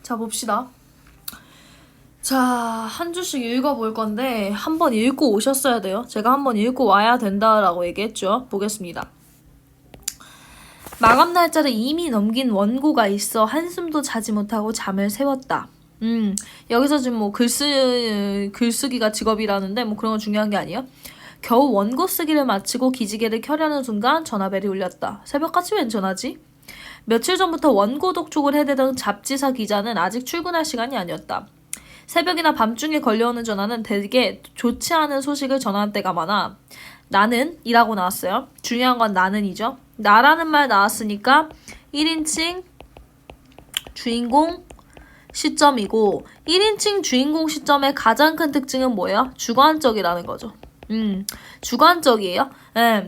자, 봅시다. 자, 한 주씩 읽어볼 건데 한번 읽고 오셨어야 돼요. 제가 한번 읽고 와야 된다라고 얘기했죠. 보겠습니다. 마감 날짜를 이미 넘긴 원고가 있어 한숨도 자지 못하고 잠을 새웠다. 여기서 지금 뭐 글쓰기가 직업이라는데 뭐 그런 건 중요한 게 아니에요. 겨우 원고 쓰기를 마치고 기지개를 켜려는 순간 전화벨이 울렸다. 새벽같이 웬 전화지? 며칠 전부터 원고 독촉을 해대던 잡지사 기자는 아직 출근할 시간이 아니었다. 새벽이나 밤중에 걸려오는 전화는 대개 좋지 않은 소식을 전하는 때가 많아. 나는 이라고 나왔어요. 중요한 건 나는이죠. 나라는 말 나왔으니까 1인칭 주인공 시점이고 1인칭 주인공 시점의 가장 큰 특징은 뭐예요? 주관적이라는 거죠. 주관적이에요.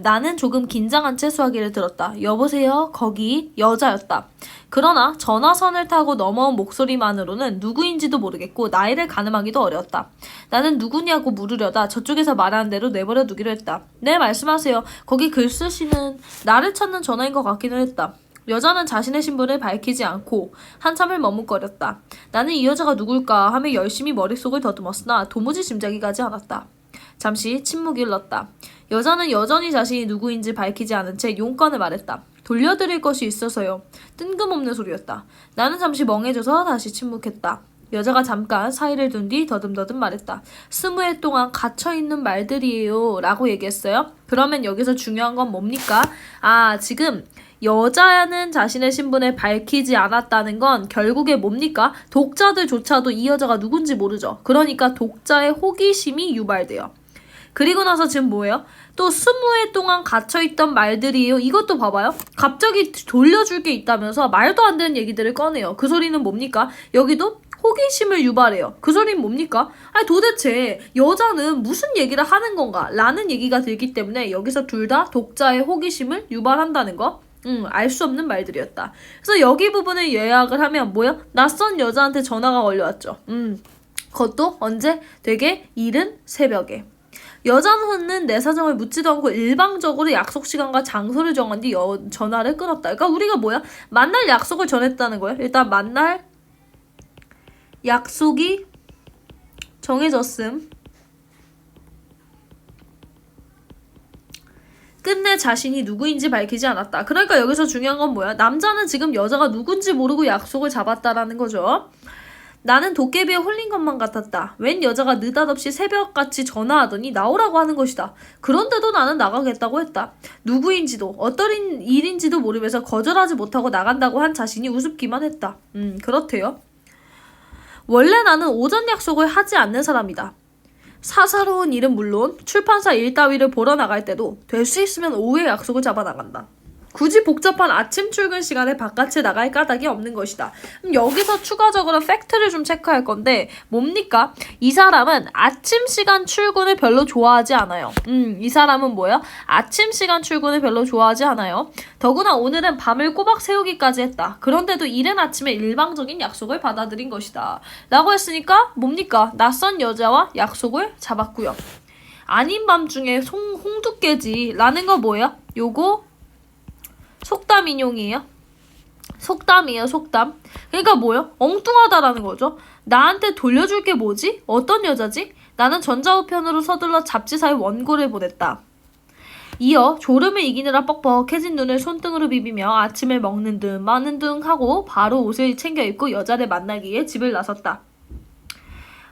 나는 조금 긴장한 채 수화기를 들었다. 여보세요? 거기 여자였다. 그러나 전화선을 타고 넘어온 목소리만으로는 누구인지도 모르겠고 나이를 가늠하기도 어려웠다. 나는 누구냐고 물으려다 저쪽에서 말하는 대로 내버려 두기로 했다. 네, 말씀하세요. 거기 글 쓰시는 나를 찾는 전화인 것 같기는 했다. 여자는 자신의 신분을 밝히지 않고 한참을 머뭇거렸다. 나는 이 여자가 누굴까 하며 열심히 머릿속을 더듬었으나 도무지 짐작이 가지 않았다. 잠시 침묵이 흘렀다. 여자는 여전히 자신이 누구인지 밝히지 않은 채 용건을 말했다. 돌려드릴 것이 있어서요. 뜬금없는 소리였다. 나는 잠시 멍해져서 다시 침묵했다. 여자가 잠깐 사이를 둔 뒤 더듬더듬 말했다. 20회 동안 갇혀있는 말들이에요. 라고 얘기했어요. 그러면 여기서 중요한 건 뭡니까? 지금 여자는 자신의 신분을 밝히지 않았다는 건 결국에 뭡니까? 독자들조차도 이 여자가 누군지 모르죠. 그러니까 독자의 호기심이 유발돼요. 그리고 나서 지금 뭐예요? 또 20회 동안 갇혀있던 말들이에요. 이것도 봐봐요. 갑자기 돌려줄 게 있다면서 말도 안 되는 얘기들을 꺼내요. 그 소리는 뭡니까? 여기도 호기심을 유발해요. 그 소리는 뭡니까? 도대체 여자는 무슨 얘기를 하는 건가? 라는 얘기가 들기 때문에 여기서 둘 다 독자의 호기심을 유발한다는 거. 알 수 없는 말들이었다. 그래서 여기 부분을 요약을 하면 뭐야? 낯선 여자한테 전화가 걸려왔죠. 그것도 언제? 되게 이른 새벽에. 여자는 내 사정을 묻지도 않고 일방적으로 약속 시간과 장소를 정한 뒤 전화를 끊었다. 그러니까 우리가 뭐야? 만날 약속을 전했다는 거야. 일단 만날 약속이 정해졌음. 끝내 자신이 누구인지 밝히지 않았다. 그러니까 여기서 중요한 건 뭐야? 남자는 지금 여자가 누군지 모르고 약속을 잡았다라는 거죠. 나는 도깨비에 홀린 것만 같았다. 웬 여자가 느닷없이 새벽같이 전화하더니 나오라고 하는 것이다. 그런데도 나는 나가겠다고 했다. 누구인지도 어떤 일인지도 모르면서 거절하지 못하고 나간다고 한 자신이 우습기만 했다. 그렇대요. 원래 나는 오전 약속을 하지 않는 사람이다. 사사로운 일은 물론 출판사 일 따위를 보러 나갈 때도 될 수 있으면 오후에 약속을 잡아 나간다. 굳이 복잡한 아침 출근 시간에 바깥에 나갈 까닭이 없는 것이다. 여기서 추가적으로 팩트를 좀 체크할 건데 뭡니까? 이 사람은 아침 시간 출근을 별로 좋아하지 않아요. 이 사람은 뭐야? 아침 시간 출근을 별로 좋아하지 않아요. 더구나 오늘은 밤을 꼬박 새우기까지 했다. 그런데도 이른 아침에 일방적인 약속을 받아들인 것이다. 라고 했으니까 뭡니까? 낯선 여자와 약속을 잡았고요. 아닌 밤중에 홍두깨지 라는 거 뭐야? 요거 속담 인용이에요. 속담이에요, 속담. 그러니까 뭐예요? 엉뚱하다라는 거죠. 나한테 돌려줄 게 뭐지? 어떤 여자지? 나는 전자우편으로 서둘러 잡지사의 원고를 보냈다. 이어 졸음을 이기느라 뻑뻑해진 눈을 손등으로 비비며 아침을 먹는 둥 마는 둥 하고 바로 옷을 챙겨 입고 여자를 만나기 위해 집을 나섰다.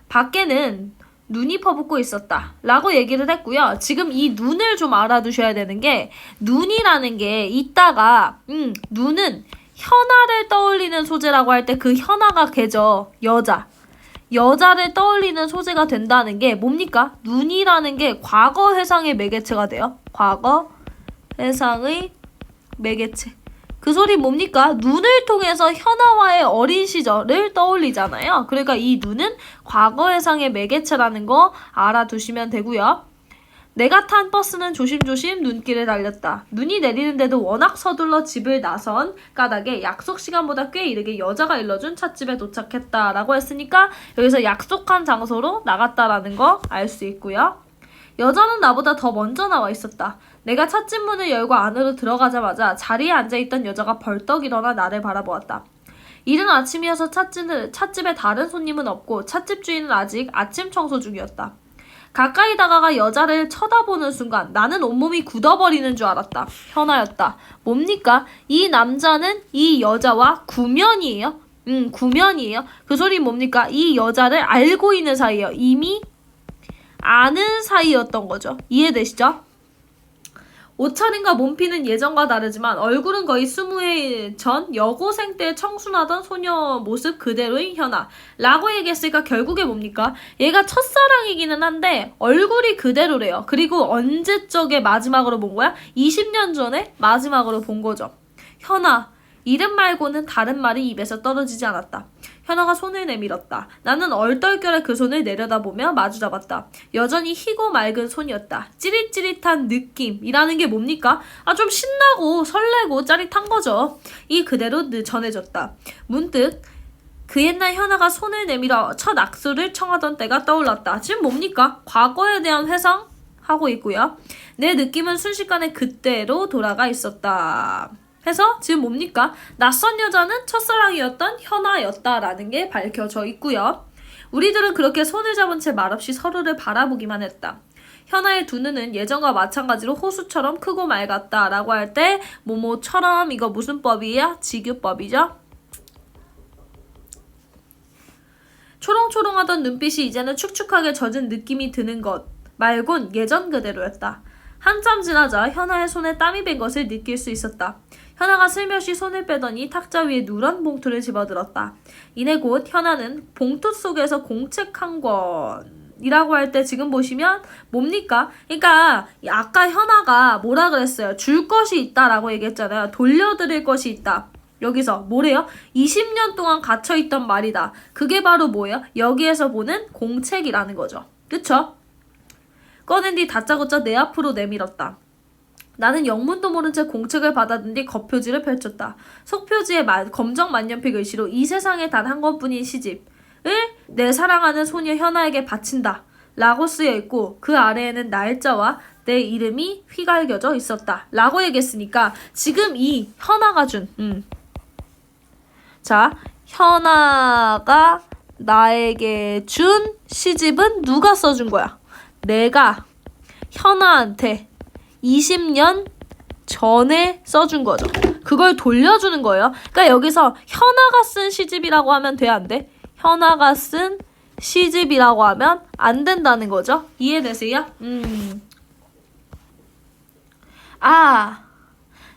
밖에는 눈이 퍼붓고 있었다 라고 얘기를 했고요. 지금 이 눈을 좀 알아두셔야 되는 게 눈이라는 게 이따가 눈은 현아를 떠올리는 소재라고 할 때 그 현아가 걔죠. 여자를 떠올리는 소재가 된다는 게 뭡니까? 눈이라는 게 과거 회상의 매개체가 돼요. 과거 회상의 매개체. 그 소리 뭡니까? 눈을 통해서 현아와의 어린 시절을 떠올리잖아요. 그러니까 이 눈은 과거 회상의 매개체라는 거 알아두시면 되고요. 내가 탄 버스는 조심조심 눈길을 달렸다. 눈이 내리는데도 워낙 서둘러 집을 나선 까닭에 약속 시간보다 꽤 이르게 여자가 일러준 찻집에 도착했다라고 했으니까 여기서 약속한 장소로 나갔다라는 거 알 수 있고요. 여자는 나보다 더 먼저 나와 있었다. 내가 찻집 문을 열고 안으로 들어가자마자 자리에 앉아있던 여자가 벌떡 일어나 나를 바라보았다. 이른 아침이어서 찻집에 다른 손님은 없고 찻집 주인은 아직 아침 청소 중이었다. 가까이 다가가 여자를 쳐다보는 순간 나는 온몸이 굳어버리는 줄 알았다. 현아였다. 뭡니까? 이 남자는 이 여자와 구면이에요. 구면이에요. 그 소리 뭡니까? 이 여자를 알고 있는 사이예요. 이미 아는 사이였던 거죠. 이해되시죠? 옷차림과 몸피는 예전과 다르지만 얼굴은 거의 20해 전 여고생 때 청순하던 소녀 모습 그대로인 현아 라고 얘기했으니까 결국에 뭡니까? 얘가 첫사랑이기는 한데 얼굴이 그대로래요. 그리고 언제적에 마지막으로 본 거야? 20년 전에 마지막으로 본 거죠. 현아, 이름 말고는 다른 말이 입에서 떨어지지 않았다. 현아가 손을 내밀었다. 나는 얼떨결에 그 손을 내려다보며 마주잡았다. 여전히 희고 맑은 손이었다. 찌릿찌릿한 느낌이라는 게 뭡니까? 좀 신나고 설레고 짜릿한 거죠. 이 그대로 전해졌다. 문득 그 옛날 현아가 손을 내밀어 첫 악수를 청하던 때가 떠올랐다. 지금 뭡니까? 과거에 대한 회상하고 있고요. 내 느낌은 순식간에 그때로 돌아가 있었다. 해서 지금 뭡니까? 낯선 여자는 첫사랑이었던 현아였다라는 게 밝혀져 있고요. 우리들은 그렇게 손을 잡은 채 말없이 서로를 바라보기만 했다. 현아의 두 눈은 예전과 마찬가지로 호수처럼 크고 맑았다 라고 할 때 뭐뭐처럼 이거 무슨 법이야? 직유법이죠? 초롱초롱하던 눈빛이 이제는 축축하게 젖은 느낌이 드는 것 말곤 예전 그대로였다. 한참 지나자 현아의 손에 땀이 밴 것을 느낄 수 있었다. 현아가 슬며시 손을 빼더니 탁자 위에 누런 봉투를 집어들었다. 이내 곧 현아는 봉투 속에서 공책 한 권이라고 할 때 지금 보시면 뭡니까? 그러니까 아까 현아가 뭐라 그랬어요? 줄 것이 있다라고 얘기했잖아요. 돌려드릴 것이 있다. 여기서 뭐래요? 20년 동안 갇혀있던 말이다. 그게 바로 뭐예요? 여기에서 보는 공책이라는 거죠. 그쵸? 꺼낸 뒤 다짜고짜 내 앞으로 내밀었다. 나는 영문도 모른 채 공책을 받아든 뒤 겉표지를 펼쳤다. 속표지에 검정 만년필 글씨로 이 세상에 단 한 권뿐인 시집을 내 사랑하는 소녀 현아에게 바친다 라고 쓰여있고 그 아래에는 날짜와 내 이름이 휘갈겨져 있었다 라고 얘기했으니까 지금 이 현아가 준 현아가 나에게 준 시집은 누가 써준 거야? 내가 현아한테 20년 전에 써준 거죠. 그걸 돌려주는 거예요. 그러니까 여기서 현아가 쓴 시집이라고 하면 돼, 안 돼? 현아가 쓴 시집이라고 하면 안 된다는 거죠. 이해되세요?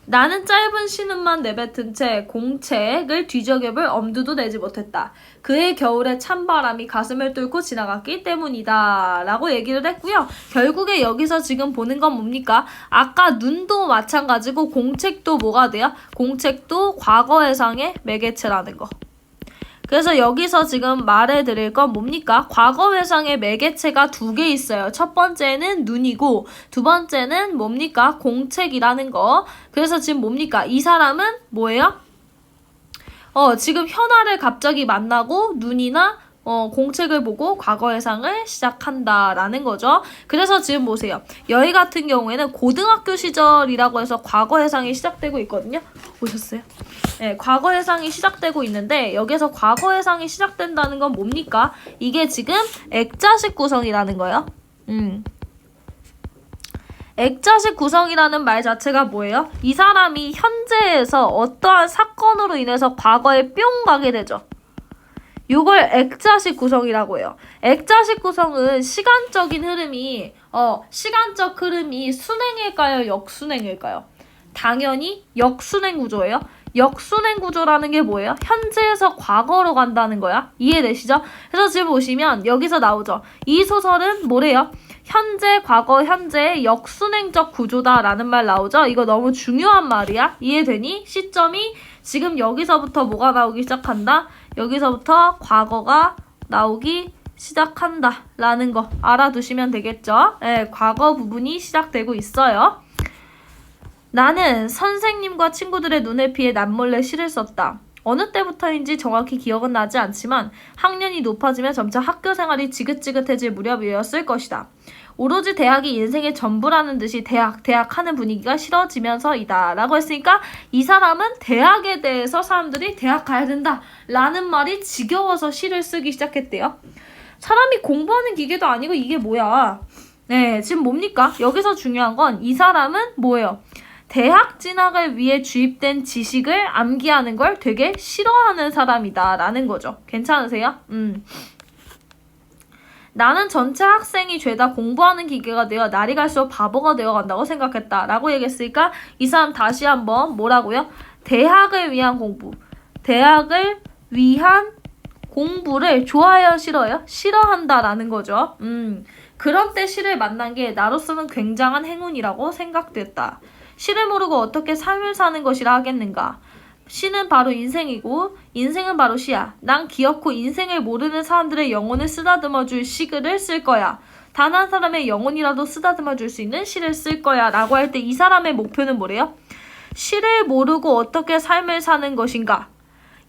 나는 짧은 신음만 내뱉은 채 공책을 뒤적여볼 엄두도 내지 못했다. 그해 겨울에 찬바람이 가슴을 뚫고 지나갔기 때문이다 라고 얘기를 했고요. 결국에 여기서 지금 보는 건 뭡니까? 아까 눈도 마찬가지고 공책도 뭐가 돼요? 공책도 과거해상의 매개체라는 거. 그래서 여기서 지금 말해드릴 건 뭡니까? 과거회상의 매개체가 2개 있어요. 첫 번째는 눈이고 두 번째는 뭡니까? 공책이라는 거. 그래서 지금 뭡니까? 이 사람은 뭐예요? 지금 현아를 갑자기 만나고 눈이나 공책을 보고 과거회상을 시작한다라는 거죠. 그래서 지금 보세요. 여희 같은 경우에는 고등학교 시절이라고 해서 과거회상이 시작되고 있거든요. 보셨어요? 네, 과거해상이 시작되고 있는데 여기서 과거해상이 시작된다는 건 뭡니까? 이게 지금 액자식 구성이라는 거예요. 액자식 구성이라는 말 자체가 뭐예요? 이 사람이 현재에서 어떠한 사건으로 인해서 과거에 뿅 가게 되죠. 이걸 액자식 구성이라고 해요. 액자식 구성은 시간적인 흐름이 시간적 흐름이 순행일까요? 역순행일까요? 당연히 역순행 구조예요. 역순행 구조라는 게 뭐예요? 현재에서 과거로 간다는 거야. 이해되시죠? 그래서 지금 보시면 여기서 나오죠. 이 소설은 뭐래요? 현재, 과거, 현재의 역순행적 구조다라는 말 나오죠? 이거 너무 중요한 말이야. 이해되니? 시점이 지금 여기서부터 뭐가 나오기 시작한다? 여기서부터 과거가 나오기 시작한다 라는 거 알아두시면 되겠죠? 네, 과거 부분이 시작되고 있어요. 나는 선생님과 친구들의 눈을 피해 남몰래 시를 썼다. 어느 때부터인지 정확히 기억은 나지 않지만 학년이 높아지며 점차 학교 생활이 지긋지긋해질 무렵이었을 것이다. 오로지 대학이 인생의 전부라는 듯이 대학 하는 분위기가 싫어지면서이다 라고 했으니까 이 사람은 대학에 대해서 사람들이 대학 가야 된다 라는 말이 지겨워서 시를 쓰기 시작했대요. 사람이 공부하는 기계도 아니고 이게 뭐야. 네, 지금 뭡니까? 여기서 중요한 건 이 사람은 뭐예요? 대학 진학을 위해 주입된 지식을 암기하는 걸 되게 싫어하는 사람이다 라는 거죠. 괜찮으세요? 나는 전체 학생이 죄다 공부하는 기계가 되어 날이 갈수록 바보가 되어간다고 생각했다 라고 얘기했으니까 이 사람 다시 한번 뭐라고요? 대학을 위한 공부. 대학을 위한 공부를 좋아해요? 싫어요? 싫어한다라는 거죠. 그런 때 시를 만난 게 나로서는 굉장한 행운이라고 생각됐다. 시를 모르고 어떻게 삶을 사는 것이라 하겠는가. 시는 바로 인생이고 인생은 바로 시야. 난 기어코 인생을 모르는 사람들의 영혼을 쓰다듬어줄 시글을 쓸 거야. 단 한 사람의 영혼이라도 쓰다듬어줄 수 있는 시를 쓸 거야 라고 할 때 이 사람의 목표는 뭐래요? 시를 모르고 어떻게 삶을 사는 것인가.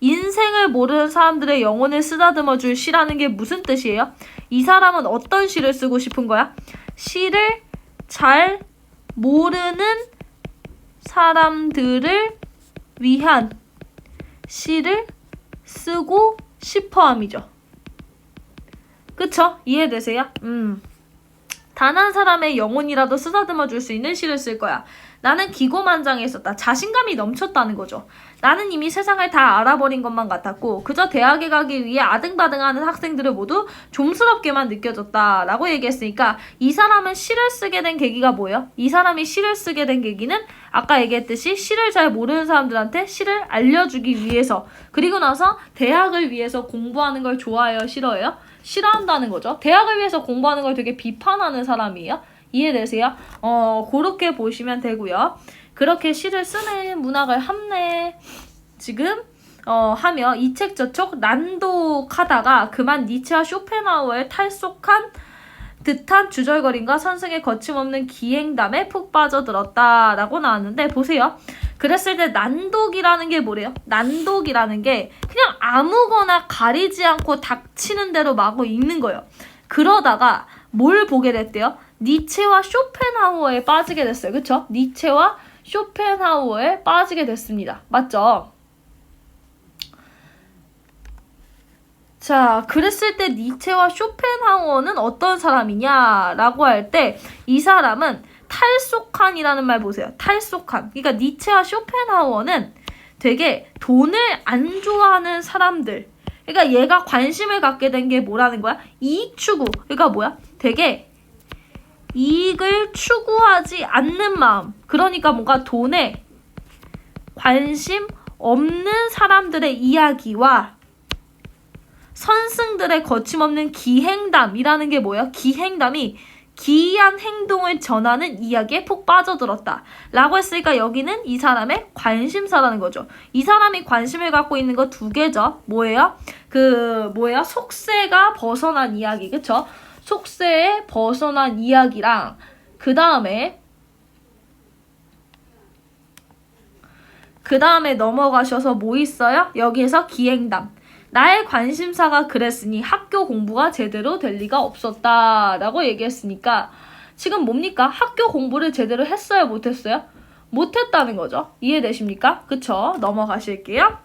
인생을 모르는 사람들의 영혼을 쓰다듬어줄 시라는 게 무슨 뜻이에요? 이 사람은 어떤 시를 쓰고 싶은 거야? 시를 잘 모르는 사람들을 위한 시를 쓰고 싶어함이죠. 그쵸? 이해되세요? 단 한 사람의 영혼이라도 쓰다듬어 줄 수 있는 시를 쓸 거야. 나는 기고만장해 있었다. 자신감이 넘쳤다는 거죠. 나는 이미 세상을 다 알아버린 것만 같았고 그저 대학에 가기 위해 아등바등하는 학생들을 모두 좀스럽게만 느껴졌다 라고 얘기했으니까 이 사람은 시를 쓰게 된 계기가 뭐예요? 이 사람이 시를 쓰게 된 계기는 아까 얘기했듯이 시를 잘 모르는 사람들한테 시를 알려주기 위해서 그리고 나서 대학을 위해서 공부하는 걸 좋아해요? 싫어해요? 싫어한다는 거죠. 대학을 위해서 공부하는 걸 되게 비판하는 사람이에요. 이해되세요? 그렇게 보시면 되고요. 그렇게 시를 쓰는 문학을 함내 지금 하며 이 책 저 책 난독하다가 그만 니체와 쇼펜하우어에 탈속한 듯한 주절거림과 선생의 거침없는 기행담에 푹 빠져들었다 라고 나왔는데 보세요. 그랬을 때 난독이라는 게 뭐래요? 난독이라는 게 그냥 아무거나 가리지 않고 닥치는 대로 마구 읽는 거예요. 그러다가 뭘 보게 됐대요? 니체와 쇼펜하우어에 빠지게 됐어요. 그쵸? 니체와 쇼펜하우어에 빠지게 됐습니다. 맞죠? 자, 그랬을 때 니체와 쇼펜하우어는 어떤 사람이냐라고 할 때 이 사람은 탈속한이라는 말 보세요. 탈속한. 그러니까 니체와 쇼펜하우어는 되게 돈을 안 좋아하는 사람들. 그러니까 얘가 관심을 갖게 된 게 뭐라는 거야? 이익 추구. 그러니까 뭐야? 되게 이익을 추구하지 않는 마음. 그러니까 뭔가 돈에 관심 없는 사람들의 이야기와 선승들의 거침없는 기행담이라는 게 뭐예요? 기행담이 기이한 행동을 전하는 이야기에 푹 빠져들었다 라고 했으니까 여기는 이 사람의 관심사라는 거죠. 이 사람이 관심을 갖고 있는 거 두 개죠. 뭐예요? 속세가 벗어난 이야기. 그쵸? 속세에 벗어난 이야기랑 그 다음에 넘어가셔서 뭐 있어요? 여기에서 기행담. 나의 관심사가 그랬으니 학교 공부가 제대로 될 리가 없었다 라고 얘기했으니까 지금 뭡니까? 학교 공부를 제대로 했어요? 못했어요? 못했다는 거죠. 이해되십니까? 그쵸? 넘어가실게요.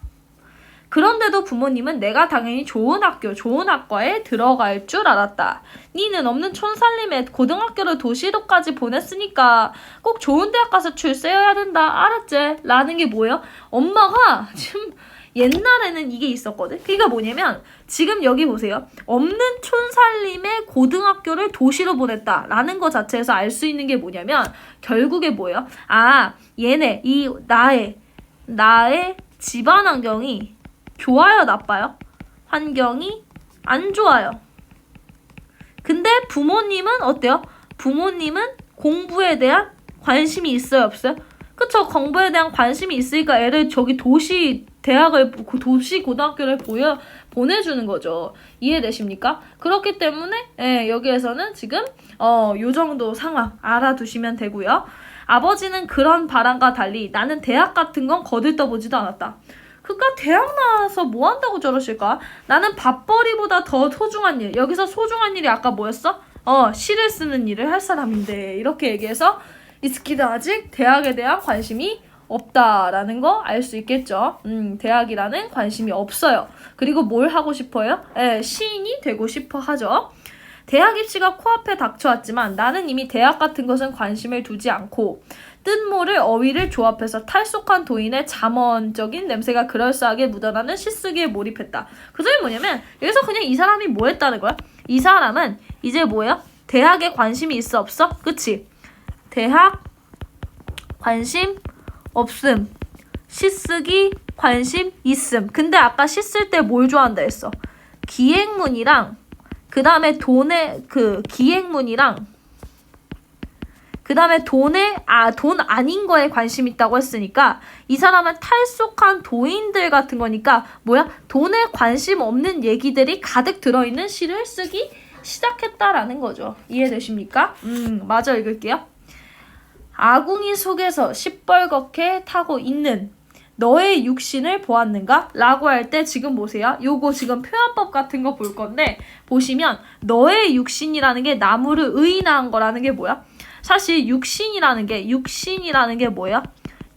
그런데도 부모님은 내가 당연히 좋은 학교, 좋은 학과에 들어갈 줄 알았다. 니는 없는 촌살림에 고등학교를 도시로까지 보냈으니까 꼭 좋은 대학 가서 출세해야 된다. 알았지? 라는 게 뭐예요? 엄마가 지금 옛날에는 이게 있었거든. 그러니까 뭐냐면 지금 여기 보세요. 없는 촌살림의 고등학교를 도시로 보냈다라는 것 자체에서 알 수 있는 게 뭐냐면 결국에 뭐예요? 얘네 나의 집안 환경이 좋아요, 나빠요? 환경이 안 좋아요. 근데 부모님은 어때요? 부모님은 공부에 대한 관심이 있어요, 없어요? 그쵸? 공부에 대한 관심이 있으니까 애를 저기 도시 고등학교를 보내주는 거죠. 이해되십니까? 그렇기 때문에 여기에서는 지금 요 정도 상황 알아두시면 되고요. 아버지는 그런 바람과 달리 나는 대학 같은 건 거들떠보지도 않았다. 그니까 대학 나와서 뭐 한다고 저러실까? 나는 밥벌이보다 더 소중한 일. 여기서 소중한 일이 아까 뭐였어? 시를 쓰는 일을 할 사람인데. 이렇게 얘기해서 이스키는 아직 대학에 대한 관심이 없다라는 거 알 수 있겠죠. 대학이라는 관심이 없어요. 그리고 뭘 하고 싶어요? 시인이 되고 싶어 하죠. 대학 입시가 코앞에 닥쳐왔지만 나는 이미 대학 같은 것은 관심을 두지 않고 뜻모를 어휘를 조합해서 탈속한 도인의 잠언적인 냄새가 그럴싸하게 묻어나는 시쓰기에 몰입했다. 그 소리 뭐냐면 여기서 그냥 이 사람이 뭐 했다는 거야? 이 사람은 이제 뭐야? 대학에 관심이 있어 없어? 그치? 대학 관심 없음. 시쓰기 관심 있음. 근데 아까 시 쓸 때 뭘 좋아한다 했어? 기행문이랑 그 다음에 돈 아닌 거에 관심 있다고 했으니까 이 사람은 탈속한 도인들 같은 거니까 뭐야? 돈에 관심 없는 얘기들이 가득 들어있는 시를 쓰기 시작했다라는 거죠. 이해되십니까? 마저 읽을게요. 아궁이 속에서 시뻘겋게 타고 있는 너의 육신을 보았는가? 라고 할 때 지금 보세요. 요거 지금 표현법 같은 거 볼 건데 보시면 너의 육신이라는 게 나무를 의인화한 거라는 게 뭐야? 사실 육신이라는 게 뭐야?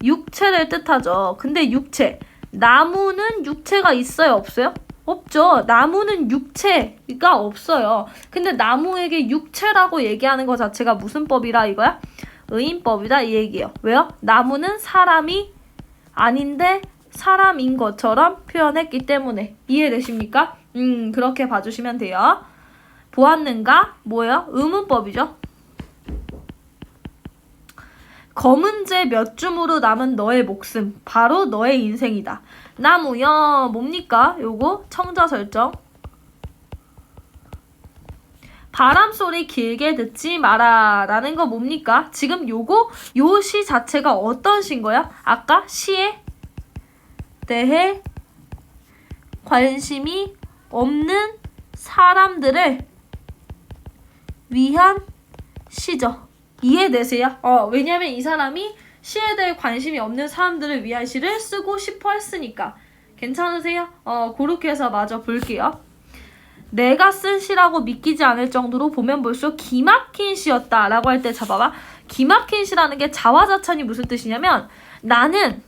육체를 뜻하죠. 근데 육체, 나무는 육체가 있어요? 없어요? 없죠. 나무는 육체가 없어요. 근데 나무에게 육체라고 얘기하는 거 자체가 무슨 법이라 이거야? 의인법이다 이 얘기예요. 왜요? 나무는 사람이 아닌데 사람인 것처럼 표현했기 때문에. 이해되십니까? 그렇게 봐주시면 돼요. 보았는가? 뭐예요? 의문법이죠. 검은재 몇 줌으로 남은 너의 목숨, 바로 너의 인생이다. 나무요. 뭡니까? 요거 청자 설정. 바람소리 길게 듣지 마라 라는 거 뭡니까? 지금 요 시 자체가 어떤 시인 거야? 아까 시에 대해 관심이 없는 사람들을 위한 시죠. 이해되세요? 왜냐면 이 사람이 시에 대해 관심이 없는 사람들을 위한 시를 쓰고 싶어 했으니까. 괜찮으세요? 그렇게 해서 마저 볼게요. 내가 쓴 시라고 믿기지 않을 정도로 보면 볼수록 기막힌 시였다 라고 할 때 잡아봐. 기막힌 시라는 게 자화자찬이 무슨 뜻이냐면 나는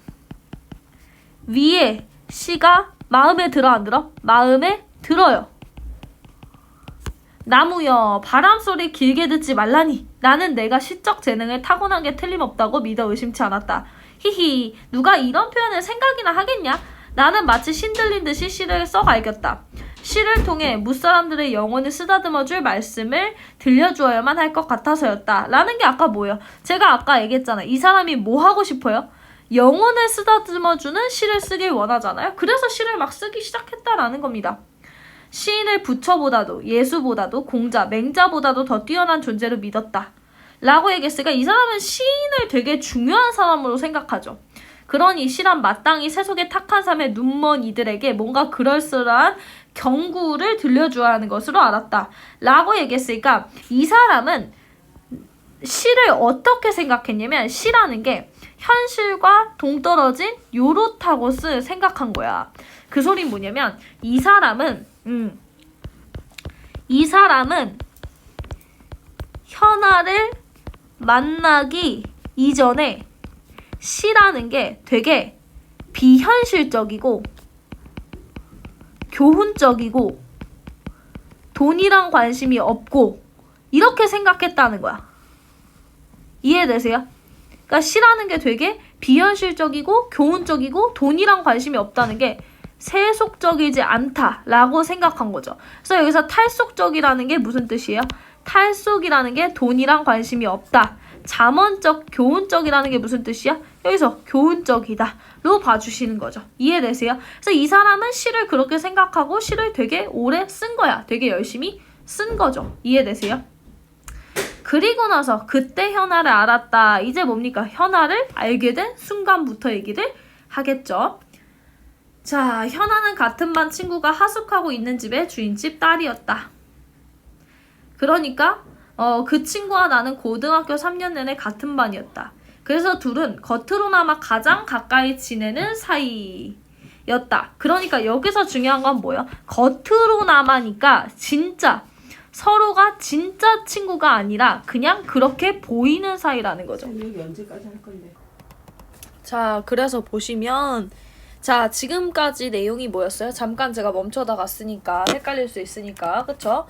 위에 시가 마음에 들어 안 들어? 마음에 들어요. 나무여 바람소리 길게 듣지 말라니 나는 내가 시적 재능을 타고난 게 틀림없다고 믿어 의심치 않았다. 히히 누가 이런 표현을 생각이나 하겠냐? 나는 마치 신들린 듯이 시를 써갈겼다. 시를 통해 무사람들의 영혼을 쓰다듬어줄 말씀을 들려주어야만 할 것 같아서였다. 라는 게 아까 뭐예요? 제가 아까 얘기했잖아. 이 사람이 뭐 하고 싶어요? 영혼을 쓰다듬어주는 시를 쓰길 원하잖아요. 그래서 시를 막 쓰기 시작했다라는 겁니다. 시인을 부처보다도 예수보다도 공자, 맹자보다도 더 뛰어난 존재로 믿었다. 라고 얘기했으니까 이 사람은 시인을 되게 중요한 사람으로 생각하죠. 그러니 시란 마땅히 세속의 탁한 삶에 눈먼 이들에게 뭔가 그럴싸한 경구를 들려줘야 하는 것으로 알았다. 라고 얘기했으니까 이 사람은 시를 어떻게 생각했냐면 시라는 게 현실과 동떨어진 요로타고스 생각한 거야. 그 소린 뭐냐면 이 사람은 현아를 만나기 이전에 시라는 게 되게 비현실적이고 교훈적이고 돈이랑 관심이 없고 이렇게 생각했다는 거야. 이해되세요? 그러니까 시라는 게 되게 비현실적이고 교훈적이고 돈이랑 관심이 없다는 게 세속적이지 않다라고 생각한 거죠. 그래서 여기서 탈속적이라는 게 무슨 뜻이에요? 탈속이라는 게 돈이랑 관심이 없다. 잠언적, 교훈적이라는 게 무슨 뜻이야? 여기서 교훈적이다로 봐주시는 거죠. 이해되세요? 그래서 이 사람은 시를 그렇게 생각하고 시를 되게 오래 쓴 거야. 되게 열심히 쓴 거죠. 이해되세요? 그리고 나서 그때 현아를 알았다. 이제 뭡니까? 현아를 알게 된 순간부터 얘기를 하겠죠. 자, 현아는 같은 반 친구가 하숙하고 있는 집의 주인집 딸이었다. 그러니까 그 친구와 나는 고등학교 3년 내내 같은 반이었다. 그래서 둘은 겉으로나마 가장 가까이 지내는 사이. 였다. 그러니까 여기서 중요한 건 뭐예요? 겉으로나마니까 진짜 서로가 진짜 친구가 아니라 그냥 그렇게 보이는 사이라는 거죠. 여기 언제까지 할 건데? 자, 그래서 보시면 자, 지금까지 내용이 뭐였어요? 잠깐 제가 멈춰다 갔으니까 헷갈릴 수 있으니까, 그쵸?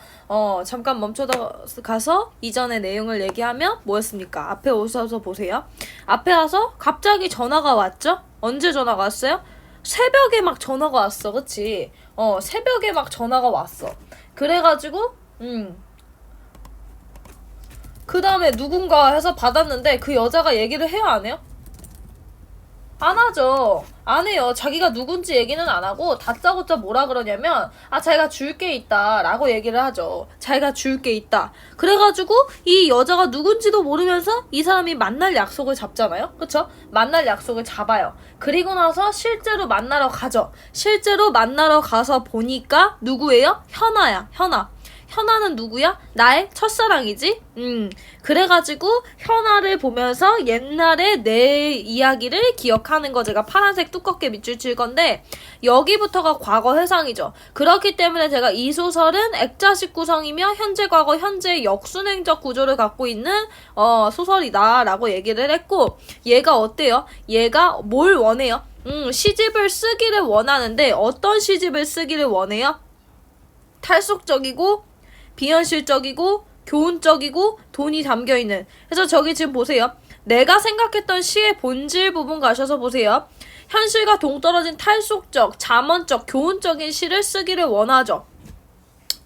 잠깐 멈춰다 가서 이전의 내용을 얘기하면 뭐였습니까? 앞에 오셔서 보세요. 앞에 와서 갑자기 전화가 왔죠? 언제 전화가 왔어요? 새벽에 막 전화가 왔어, 그치? 새벽에 막 전화가 왔어. 그래가지고 그 다음에 누군가 해서 받았는데 그 여자가 얘기를 해요, 안 해요? 안 하죠. 안 해요. 자기가 누군지 얘기는 안 하고 다짜고짜 뭐라 그러냐면 자기가 줄 게 있다 라고 얘기를 하죠. 자기가 줄 게 있다. 그래가지고 이 여자가 누군지도 모르면서 이 사람이 만날 약속을 잡잖아요. 그쵸? 만날 약속을 잡아요. 그리고 나서 실제로 만나러 가죠. 실제로 만나러 가서 보니까 누구예요? 현아야. 현아는 누구야? 나의 첫사랑이지? 그래가지고 현아를 보면서 옛날에 내 이야기를 기억하는 거. 제가 파란색 두껍게 밑줄 칠 건데 여기부터가 과거 회상이죠. 그렇기 때문에 제가 이 소설은 액자식 구성이며 현재 과거 현재 역순행적 구조를 갖고 있는 소설이다 라고 얘기를 했고, 얘가 어때요? 얘가 뭘 원해요? 시집을 쓰기를 원하는데 어떤 시집을 쓰기를 원해요? 탈속적이고 비현실적이고 교훈적이고 돈이 담겨있는. 그래서 저기 지금 보세요. 내가 생각했던 시의 본질 부분 가셔서 보세요. 현실과 동떨어진 탈속적, 잠언적, 교훈적인 시를 쓰기를 원하죠.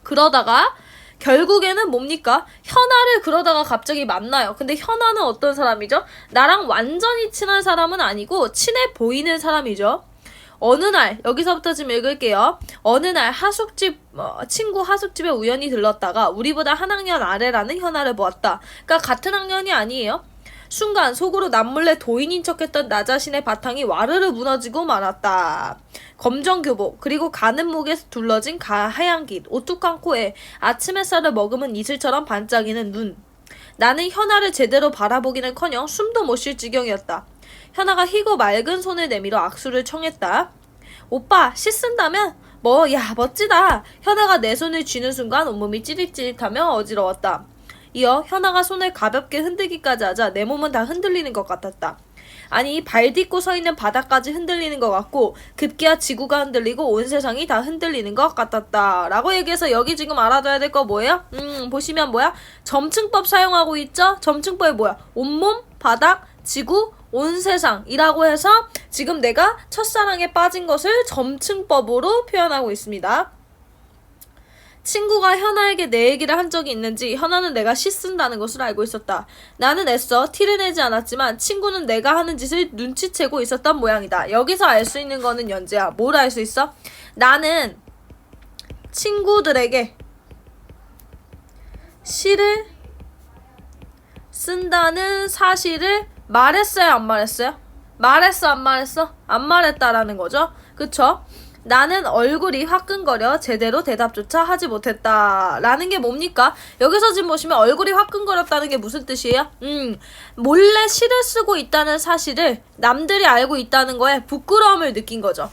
그러다가 결국에는 뭡니까? 현아를 그러다가 갑자기 만나요. 근데 현아는 어떤 사람이죠? 나랑 완전히 친한 사람은 아니고 친해 보이는 사람이죠. 어느 날, 여기서부터 좀 읽을게요. 어느 날 친구 하숙집에 우연히 들렀다가 우리보다 한 학년 아래라는 현아를 보았다. 그러니까 같은 학년이 아니에요. 순간 속으로 남몰래 도인인 척했던 나 자신의 바탕이 와르르 무너지고 말았다. 검정 교복, 그리고 가는 목에 둘러진 하얀 깃, 오뚝한 코에 아침 햇살을 머금은 이슬처럼 반짝이는 눈. 나는 현아를 제대로 바라보기는커녕 숨도 못 쉴 지경이었다. 현아가 희고 맑은 손을 내밀어 악수를 청했다. 오빠, 씻은다면? 야, 멋지다. 현아가 내 손을 쥐는 순간 온몸이 찌릿찌릿하며 어지러웠다. 이어 현아가 손을 가볍게 흔들기까지 하자 내 몸은 다 흔들리는 것 같았다. 아니, 발 딛고 서 있는 바닥까지 흔들리는 것 같고 급기야 지구가 흔들리고 온 세상이 다 흔들리는 것 같았다 라고 얘기해서 여기 지금 알아둬야 될 거 뭐예요? 보시면 뭐야? 점층법 사용하고 있죠? 점층법이 뭐야? 온몸, 바닥, 지구, 온 세상이라고 해서 지금 내가 첫사랑에 빠진 것을 점층법으로 표현하고 있습니다. 친구가 현아에게 내 얘기를 한 적이 있는지 현아는 내가 씻는다는 것을 알고 있었다. 나는 애써 티를 내지 않았지만 친구는 내가 하는 짓을 눈치채고 있었던 모양이다. 여기서 알 수 있는 거는 연재야. 뭘 알 수 있어? 나는 친구들에게 시를 쓴다는 사실을 말했어요, 안 말했어요? 말했어, 안 말했어? 안 말했다라는 거죠. 그쵸? 나는 얼굴이 화끈거려 제대로 대답조차 하지 못했다 라는 게 뭡니까? 여기서 지금 보시면 얼굴이 화끈거렸다는 게 무슨 뜻이에요? 몰래 시를 쓰고 있다는 사실을 남들이 알고 있다는 거에 부끄러움을 느낀 거죠.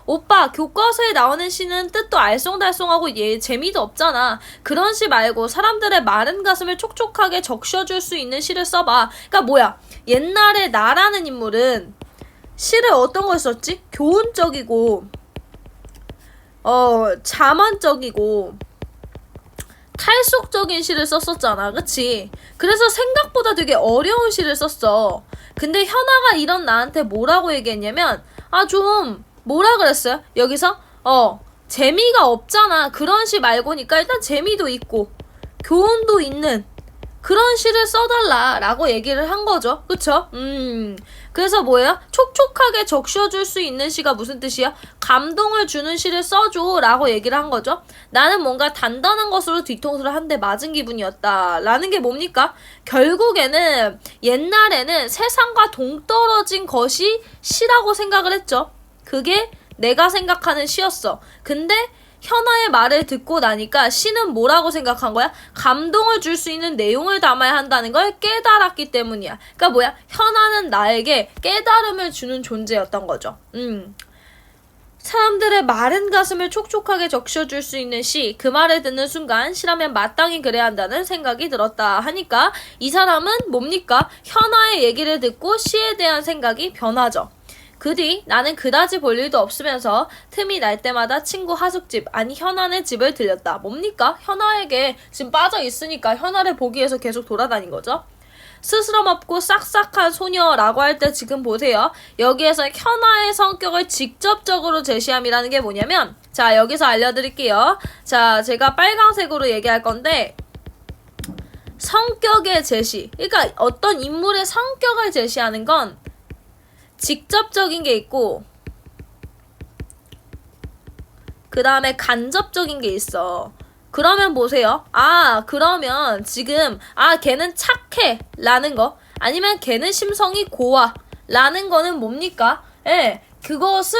오빠, 교과서에 나오는 시는 뜻도 알쏭달쏭하고 재미도 없잖아. 그런 시 말고 사람들의 마른 가슴을 촉촉하게 적셔줄 수 있는 시를 써봐. 그러니까 뭐야? 옛날에 나라는 인물은 시를 어떤 걸 썼지? 교훈적이고 자만적이고 탈속적인 시를 썼었잖아. 그치? 그래서 생각보다 되게 어려운 시를 썼어. 근데 현아가 이런 나한테 뭐라고 얘기했냐면 좀 뭐라 그랬어요? 여기서 재미가 없잖아. 그런 시 말고니까 일단 재미도 있고 교훈도 있는 그런 시를 써달라 라고 얘기를 한 거죠. 그쵸? 그래서 뭐예요? 촉촉하게 적셔줄 수 있는 시가 무슨 뜻이야? 감동을 주는 시를 써줘 라고 얘기를 한 거죠. 나는 뭔가 단단한 것으로 뒤통수를 한 대 맞은 기분이었다 라는 게 뭡니까? 결국에는 옛날에는 세상과 동떨어진 것이 시라고 생각을 했죠. 그게 내가 생각하는 시였어. 근데 현아의 말을 듣고 나니까 시는 뭐라고 생각한 거야? 감동을 줄 수 있는 내용을 담아야 한다는 걸 깨달았기 때문이야. 그러니까 뭐야? 현아는 나에게 깨달음을 주는 존재였던 거죠. 사람들의 마른 가슴을 촉촉하게 적셔줄 수 있는 시. 그 말을 듣는 순간 시라면 마땅히 그래야 한다는 생각이 들었다 하니까 이 사람은 뭡니까? 현아의 얘기를 듣고 시에 대한 생각이 변하죠. 그 뒤 나는 그다지 볼 일도 없으면서 틈이 날 때마다 친구 하숙집, 아니 현아네 집을 들렸다. 뭡니까? 현아에게 지금 빠져 있으니까 현아를 보기 위해서 계속 돌아다닌 거죠. 스스럼 없고 싹싹한 소녀라고 할 때 지금 보세요. 여기에서 현아의 성격을 직접적으로 제시함이라는 게 뭐냐면, 자, 여기서 알려드릴게요. 자, 제가 빨강색으로 얘기할 건데, 성격의 제시. 그러니까 어떤 인물의 성격을 제시하는 건 직접적인 게 있고, 그 다음에 간접적인 게 있어. 그러면 보세요. 그러면 지금 걔는 착해 라는 거, 아니면 걔는 심성이 고와 라는 거는 뭡니까? 그것은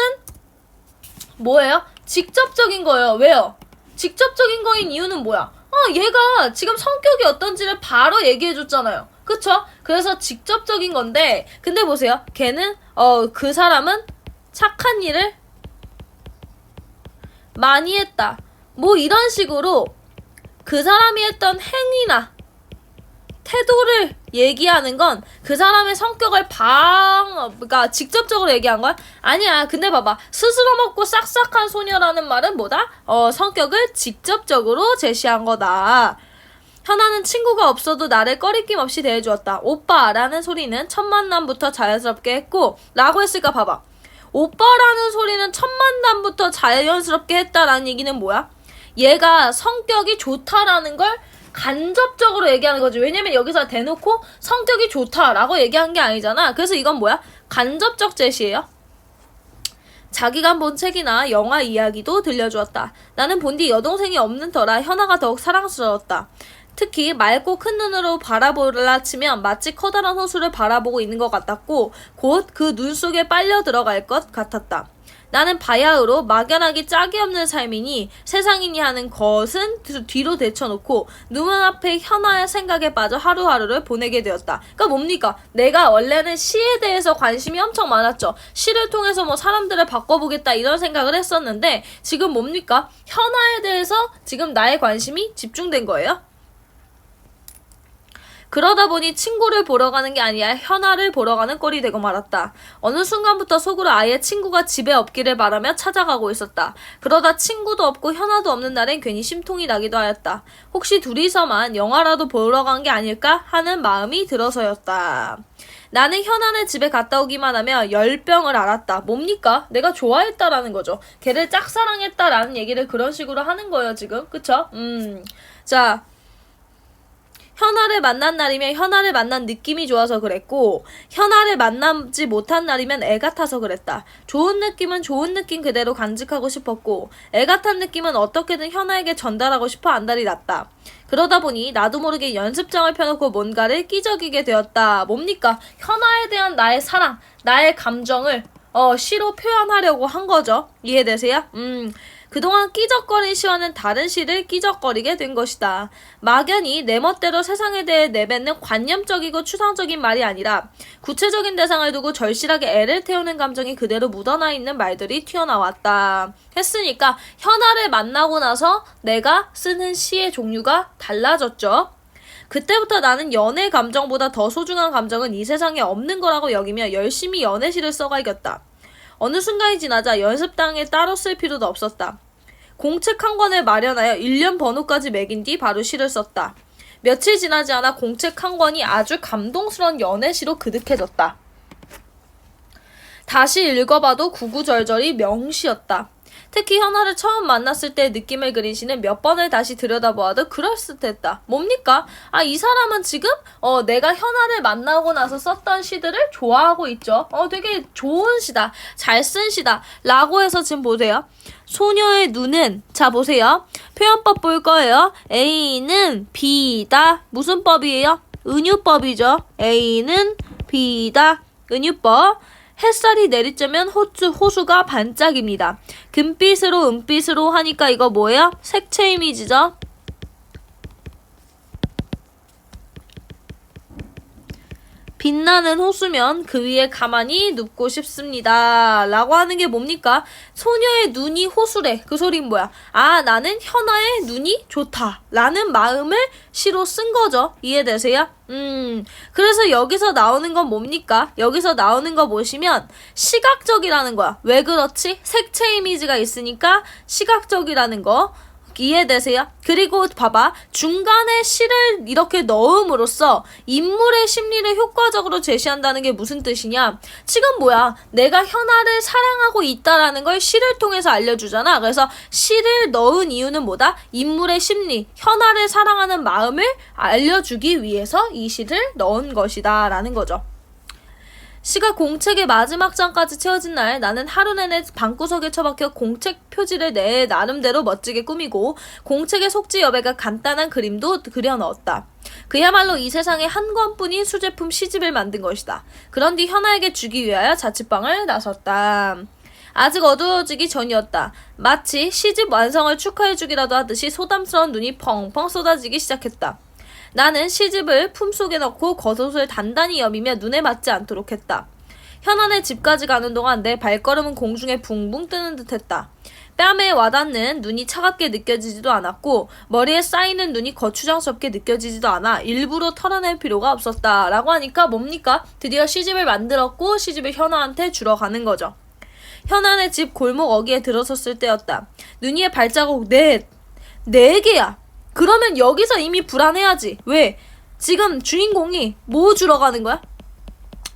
뭐예요? 직접적인 거예요. 왜요? 직접적인 거인 이유는 뭐야? 얘가 지금 성격이 어떤지를 바로 얘기해 줬잖아요. 그쵸? 그래서 직접적인 건데, 근데 보세요. 걔는 그 사람은 착한 일을 많이 했다. 뭐 이런 식으로 그 사람이 했던 행위나 태도를 얘기하는 건 그 사람의 성격을 그러니까 직접적으로 얘기한 거야? 아니야. 근데 봐봐. 스스럼 없고 싹싹한 소녀라는 말은 뭐다? 성격을 직접적으로 제시한 거다. 현아는 친구가 없어도 나를 꺼리낌 없이 대해주었다. 오빠라는 소리는 첫 만남부터 자연스럽게 했고, 라고 했으니까 봐봐. 오빠라는 소리는 첫 만남부터 자연스럽게 했다라는 얘기는 뭐야? 얘가 성격이 좋다라는 걸 간접적으로 얘기하는 거지. 왜냐면 여기서 대놓고 성격이 좋다라고 얘기한 게 아니잖아. 그래서 이건 뭐야? 간접적 제시예요. 자기가 본 책이나 영화 이야기도 들려주었다. 나는 본 뒤 여동생이 없는 터라 현아가 더욱 사랑스러웠다. 특히 맑고 큰 눈으로 바라보라 치면 마치 커다란 호수를 바라보고 있는 것 같았고, 곧 그 눈 속에 빨려 들어갈 것 같았다. 나는 바야흐로 막연하기 짝이 없는 삶이니 세상이니 하는 것은 뒤로 제쳐놓고 눈앞에 현아의 생각에 빠져 하루하루를 보내게 되었다. 그러니까 뭡니까? 내가 원래는 시에 대해서 관심이 엄청 많았죠. 시를 통해서 뭐 사람들을 바꿔보겠다 이런 생각을 했었는데, 지금 뭡니까? 현아에 대해서 지금 나의 관심이 집중된 거예요. 그러다 보니 친구를 보러 가는 게 아니라 현아를 보러 가는 꼴이 되고 말았다. 어느 순간부터 속으로 아예 친구가 집에 없기를 바라며 찾아가고 있었다. 그러다 친구도 없고 현아도 없는 날엔 괜히 심통이 나기도 하였다. 혹시 둘이서만 영화라도 보러 간 게 아닐까 하는 마음이 들어서였다. 나는 현아네 집에 갔다 오기만 하며 열병을 앓았다. 뭡니까? 내가 좋아했다라는 거죠. 걔를 짝사랑했다라는 얘기를 그런 식으로 하는 거예요, 지금. 그쵸? 자, 현아를 만난 날이면 현아를 만난 느낌이 좋아서 그랬고, 현아를 만나지 못한 날이면 애 같아서 그랬다. 좋은 느낌은 좋은 느낌 그대로 간직하고 싶었고, 애 같은 느낌은 어떻게든 현아에게 전달하고 싶어 안달이 났다. 그러다 보니 나도 모르게 연습장을 펴놓고 뭔가를 끼적이게 되었다. 뭡니까? 현아에 대한 나의 사랑, 나의 감정을 시로 표현하려고 한 거죠. 이해되세요? 그동안 끼적거린 시와는 다른 시를 끼적거리게 된 것이다. 막연히 내 멋대로 세상에 대해 내뱉는 관념적이고 추상적인 말이 아니라 구체적인 대상을 두고 절실하게 애를 태우는 감정이 그대로 묻어나 있는 말들이 튀어나왔다. 했으니까 현아를 만나고 나서 내가 쓰는 시의 종류가 달라졌죠. 그때부터 나는 연애 감정보다 더 소중한 감정은 이 세상에 없는 거라고 여기며 열심히 연애시를 써가야겠다. 어느 순간이 지나자 연습장에 따로 쓸 필요도 없었다. 공책 한 권을 마련하여 1년 번호까지 매긴 뒤 바로 시를 썼다. 며칠 지나지 않아 공책 한 권이 아주 감동스러운 연애시로 그득해졌다. 다시 읽어봐도 구구절절이 명시였다. 특히 현아를 처음 만났을 때의 느낌을 그린 시는 몇 번을 다시 들여다보아도 그럴듯했다. 뭡니까? 이 사람은 지금 내가 현아를 만나고 나서 썼던 시들을 좋아하고 있죠. 되게 좋은 시다. 잘 쓴 시다. 라고 해서 지금 보세요. 소녀의 눈은, 자 보세요. 표현법 볼 거예요. A는 B다. 무슨 법이에요? 은유법이죠. A는 B다. 은유법. 햇살이 내리쬐면 호수가 반짝입니다. 금빛으로 은빛으로 하니까 이거 뭐예요? 색채 이미지죠? 빛나는 호수면 그 위에 가만히 눕고 싶습니다. 라고 하는 게 뭡니까? 소녀의 눈이 호수래. 그 소린 뭐야? 아, 나는 현아의 눈이 좋다. 라는 마음을 시로 쓴 거죠. 이해되세요? 그래서 여기서 나오는 건 뭡니까? 여기서 나오는 거 보시면 시각적이라는 거야. 왜 그렇지? 색채 이미지가 있으니까 시각적이라는 거. 이해되세요? 그리고 봐봐. 중간에 시를 이렇게 넣음으로써 인물의 심리를 효과적으로 제시한다는 게 무슨 뜻이냐? 지금 뭐야? 내가 현아를 사랑하고 있다라는 걸 시를 통해서 알려주잖아. 그래서 시를 넣은 이유는 뭐다? 인물의 심리, 현아를 사랑하는 마음을 알려주기 위해서 이 시를 넣은 것이다 라는 거죠. 시가 공책의 마지막 장까지 채워진 날 나는 하루 내내 방구석에 처박혀 공책 표지를 내 나름대로 멋지게 꾸미고 공책의 속지 여백과 간단한 그림도 그려 넣었다. 그야말로 이 세상에 한 권뿐인 수제품 시집을 만든 것이다. 그런 뒤 현아에게 주기 위하여 자취방을 나섰다. 아직 어두워지기 전이었다. 마치 시집 완성을 축하해주기라도 하듯이 소담스러운 눈이 펑펑 쏟아지기 시작했다. 나는 시집을 품속에 넣고 겉옷을 단단히 여미며 눈에 맞지 않도록 했다. 현안의 집까지 가는 동안 내 발걸음은 공중에 붕붕 뜨는 듯했다. 뺨에 와닿는 눈이 차갑게 느껴지지도 않았고 머리에 쌓이는 눈이 거추장스럽게 느껴지지도 않아 일부러 털어낼 필요가 없었다. 라고 하니까 뭡니까? 드디어 시집을 만들었고 시집을 현아한테 주러 가는 거죠. 현안의 집 골목 어귀에 들어섰을 때였다. 눈 위에 발자국 네 개야. 그러면 여기서 이미 불안해야지. 왜? 지금 주인공이 뭐 주러 가는 거야?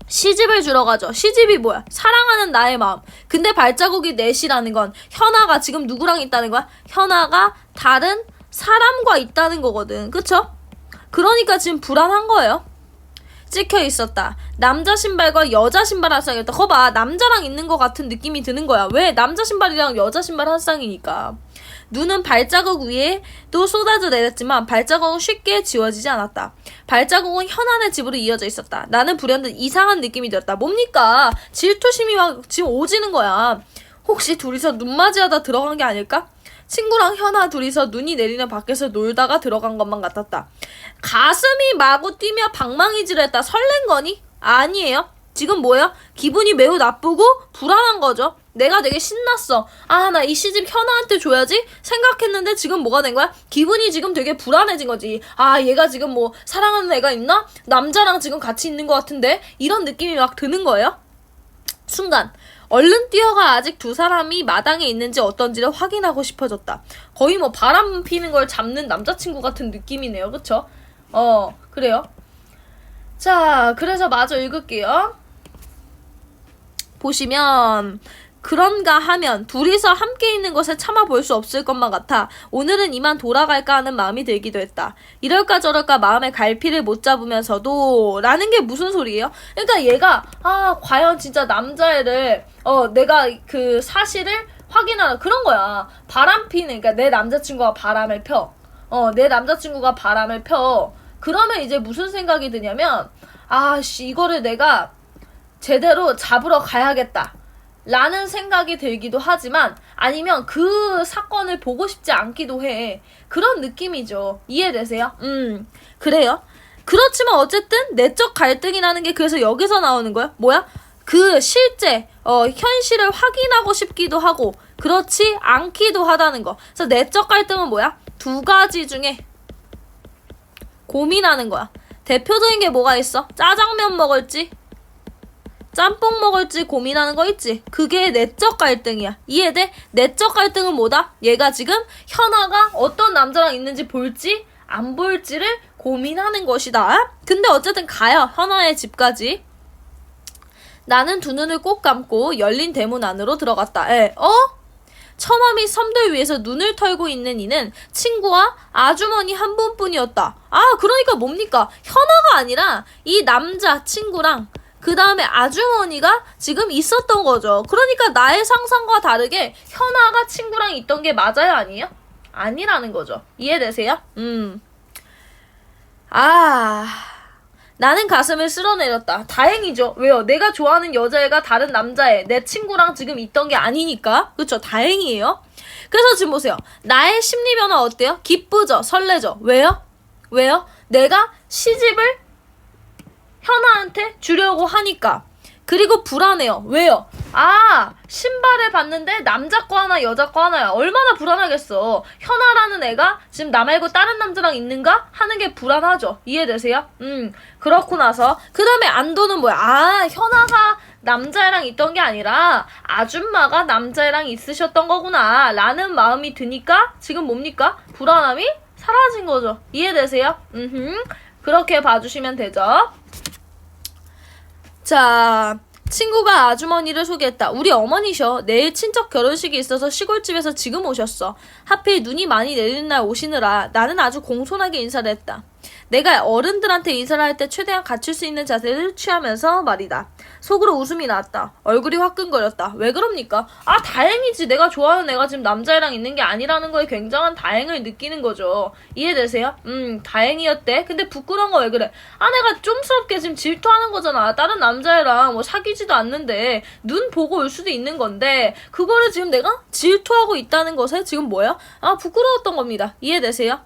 시집을 주러 가죠. 시집이 뭐야? 사랑하는 나의 마음. 근데 발자국이 넷이라는 건 현아가 지금 누구랑 있다는 거야? 현아가 다른 사람과 있다는 거거든. 그쵸? 그러니까 지금 불안한 거예요. 찍혀 있었다. 남자 신발과 여자 신발 한 쌍이었다. 거봐. 남자랑 있는 것 같은 느낌이 드는 거야. 왜? 남자 신발이랑 여자 신발 한 쌍이니까. 눈은 발자국 위에도 쏟아져 내렸지만 발자국은 쉽게 지워지지 않았다. 발자국은 현안의 집으로 이어져 있었다. 나는 불현듯 이상한 느낌이 들었다. 뭡니까? 질투심이 막 지금 오지는 거야. 혹시 둘이서 눈맞이하다 들어간 게 아닐까? 친구랑 현아 둘이서 눈이 내리는 밖에서 놀다가 들어간 것만 같았다. 가슴이 마구 뛰며 방망이질을 했다. 설렌 거니? 아니에요. 지금 뭐야? 기분이 매우 나쁘고 불안한 거죠. 내가 되게 신났어. 아, 나 이 시집 현아한테 줘야지 생각했는데 지금 뭐가 된 거야? 기분이 지금 되게 불안해진 거지. 아, 얘가 지금 뭐 사랑하는 애가 있나? 남자랑 지금 같이 있는 것 같은데? 이런 느낌이 막 드는 거예요. 순간 얼른 뛰어가 아직 두 사람이 마당에 있는지 어떤지를 확인하고 싶어졌다. 거의 뭐 바람 피는 걸 잡는 남자친구 같은 느낌이네요. 그쵸? 그래요. 자, 그래서 마저 읽을게요. 보시면 그런가 하면 둘이서 함께 있는 것을 참아볼 수 없을 것만 같아 오늘은 이만 돌아갈까 하는 마음이 들기도 했다. 이럴까 저럴까 마음의 갈피를 못 잡으면서도 라는 게 무슨 소리예요? 그러니까 얘가 과연 진짜 남자애를 내가 그 사실을 확인하는 그런 거야. 바람피는 그러니까 내 남자친구가 바람을 펴. 내 남자친구가 바람을 펴. 그러면 이제 무슨 생각이 드냐면 이거를 내가 제대로 잡으러 가야겠다 라는 생각이 들기도 하지만 아니면 그 사건을 보고 싶지 않기도 해. 그런 느낌이죠. 이해되세요? 그래요. 그렇지만 어쨌든 내적 갈등이라는 게 그래서 여기서 나오는 거야. 뭐야? 그 실제 현실을 확인하고 싶기도 하고 그렇지 않기도 하다는 거. 그래서 내적 갈등은 뭐야? 두 가지 중에 고민하는 거야. 대표적인 게 뭐가 있어? 짜장면 먹을지 짬뽕 먹을지 고민하는 거 있지? 그게 내적 갈등이야. 이해돼? 내적 갈등은 뭐다? 얘가 지금 현아가 어떤 남자랑 있는지 볼지 안 볼지를 고민하는 것이다. 근데 어쨌든 가요. 현아의 집까지. 나는 두 눈을 꼭 감고 열린 대문 안으로 들어갔다. 처마미 섬들 위에서 눈을 털고 있는 이는 친구와 아주머니 한 분뿐이었다. 그러니까 뭡니까? 현아가 아니라 이 남자 친구랑 그 다음에 아주머니가 지금 있었던 거죠. 그러니까 나의 상상과 다르게 현아가 친구랑 있던 게 맞아요? 아니에요? 아니라는 거죠. 이해되세요? 나는 가슴을 쓸어내렸다. 다행이죠. 왜요? 내가 좋아하는 여자애가 다른 남자애, 내 친구랑 지금 있던 게 아니니까. 그쵸? 다행이에요. 그래서 지금 보세요. 나의 심리 변화 어때요? 기쁘죠? 설레죠? 왜요? 내가 시집을 현아한테 주려고 하니까. 그리고 불안해요. 왜요? 아, 신발을 봤는데 남자 거 하나 여자 거 하나야. 얼마나 불안하겠어. 현아라는 애가 지금 나 말고 다른 남자랑 있는가? 하는 게 불안하죠. 이해되세요? 그렇고 나서 그 다음에 안도는 뭐야? 아, 현아가 남자애랑 있던 게 아니라 아줌마가 남자애랑 있으셨던 거구나 라는 마음이 드니까 지금 뭡니까? 불안함이 사라진 거죠. 이해되세요? 그렇게 봐주시면 되죠. 자, 친구가 아주머니를 소개했다. 우리 어머니셔. 내일 친척 결혼식이 있어서 시골집에서 지금 오셨어. 하필 눈이 많이 내리는 날 오시느라 나는 아주 공손하게 인사를 했다. 내가 어른들한테 인사를 할 때 최대한 갖출 수 있는 자세를 취하면서 말이다. 속으로 웃음이 나왔다. 얼굴이 화끈거렸다. 왜 그럽니까? 아, 다행이지. 내가 좋아하는 애가 지금 남자애랑 있는 게 아니라는 거에 굉장한 다행을 느끼는 거죠. 이해되세요? 다행이었대. 근데 부끄러운 거 왜 그래? 아, 내가 좀스럽게 지금 질투하는 거잖아. 다른 남자애랑 뭐 사귀지도 않는데 눈 보고 올 수도 있는 건데 그거를 지금 내가 질투하고 있다는 것에 지금 뭐야? 아, 부끄러웠던 겁니다. 이해되세요?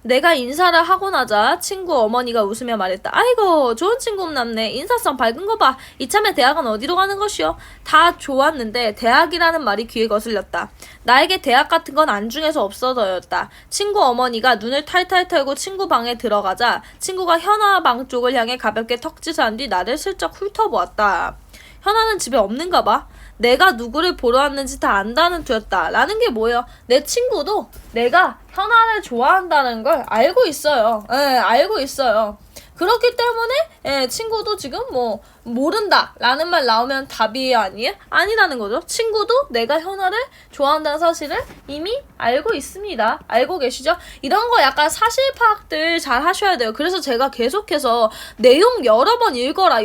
내가 인사를 하고 나자 친구 어머니가 웃으며 말했다. 아이고, 좋은 친구 없남네. 인사성 밝은 거 봐. 이참에 대학은 어디로 가는 것이오? 다 좋았는데 대학이라는 말이 귀에 거슬렸다. 나에게 대학 같은 건 안중에서 없어서였다. 친구 어머니가 눈을 탈탈 털고 친구 방에 들어가자 친구가 현아 방 쪽을 향해 가볍게 턱짓한 뒤 나를 슬쩍 훑어보았다. 현아는 집에 없는가 봐. 내가 누구를 보러 왔는지 다 안다는 투였다. 라는 게 뭐예요? 내 친구도 내가 현아를 좋아한다는 걸 알고 있어요. 예, 알고 있어요. 그렇기 때문에 친구도 지금 뭐 모른다 라는 말 나오면 답이 아니에요? 아니라는 거죠. 친구도 내가 현아를 좋아한다는 사실을 이미 알고 있습니다. 알고 계시죠? 이런 거 약간 사실 파악들 잘 하셔야 돼요. 그래서 제가 계속해서 내용 여러 번 읽어라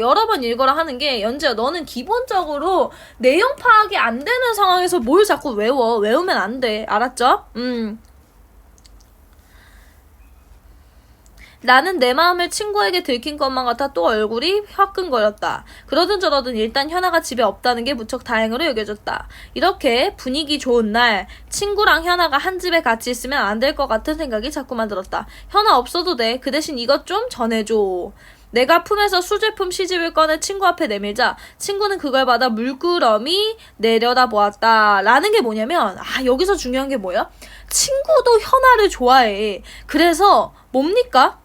하는 게 연지야, 너는 기본적으로 내용 파악이 안 되는 상황에서 뭘 자꾸 외우면 안 돼. 알았죠? 나는 내 마음을 친구에게 들킨 것만 같아 또 얼굴이 화끈거렸다. 그러든 저러든 일단 현아가 집에 없다는 게 무척 다행으로 여겨졌다. 이렇게 분위기 좋은 날 친구랑 현아가 한 집에 같이 있으면 안 될 것 같은 생각이 자꾸만 들었다. 현아 없어도 돼. 그 대신 이것 좀 전해줘. 내가 품에서 수제품 시집을 꺼내 친구 앞에 내밀자 친구는 그걸 받아 물끄러미 내려다보았다. 라는 게 뭐냐면 여기서 중요한 게 뭐야? 친구도 현아를 좋아해. 그래서 뭡니까?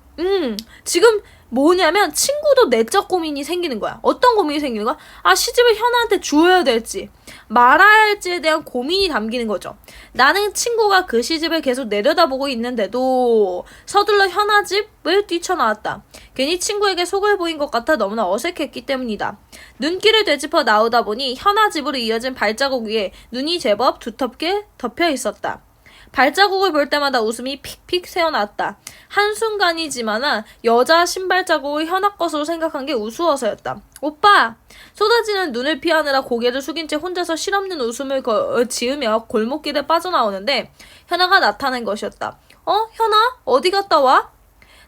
지금 뭐냐면 친구도 내적 고민이 생기는 거야. 어떤 고민이 생기는 거야? 시집을 현아한테 주어야 될지 말아야 할지에 대한 고민이 담기는 거죠. 나는 친구가 그 시집을 계속 내려다보고 있는데도 서둘러 현아 집을 뛰쳐나왔다. 괜히 친구에게 속을 보인 것 같아 너무나 어색했기 때문이다. 눈길을 되짚어 나오다 보니 현아 집으로 이어진 발자국 위에 눈이 제법 두텁게 덮여 있었다. 발자국을 볼 때마다 웃음이 픽픽 새어나왔다. 한순간이지만 여자 신발 자국을 현아 것으로 생각한 게 우스워서였다. 오빠! 쏟아지는 눈을 피하느라 고개를 숙인 채 혼자서 실없는 웃음을 지으며 골목길에 빠져나오는데 현아가 나타난 것이었다. 현아? 어디 갔다 와?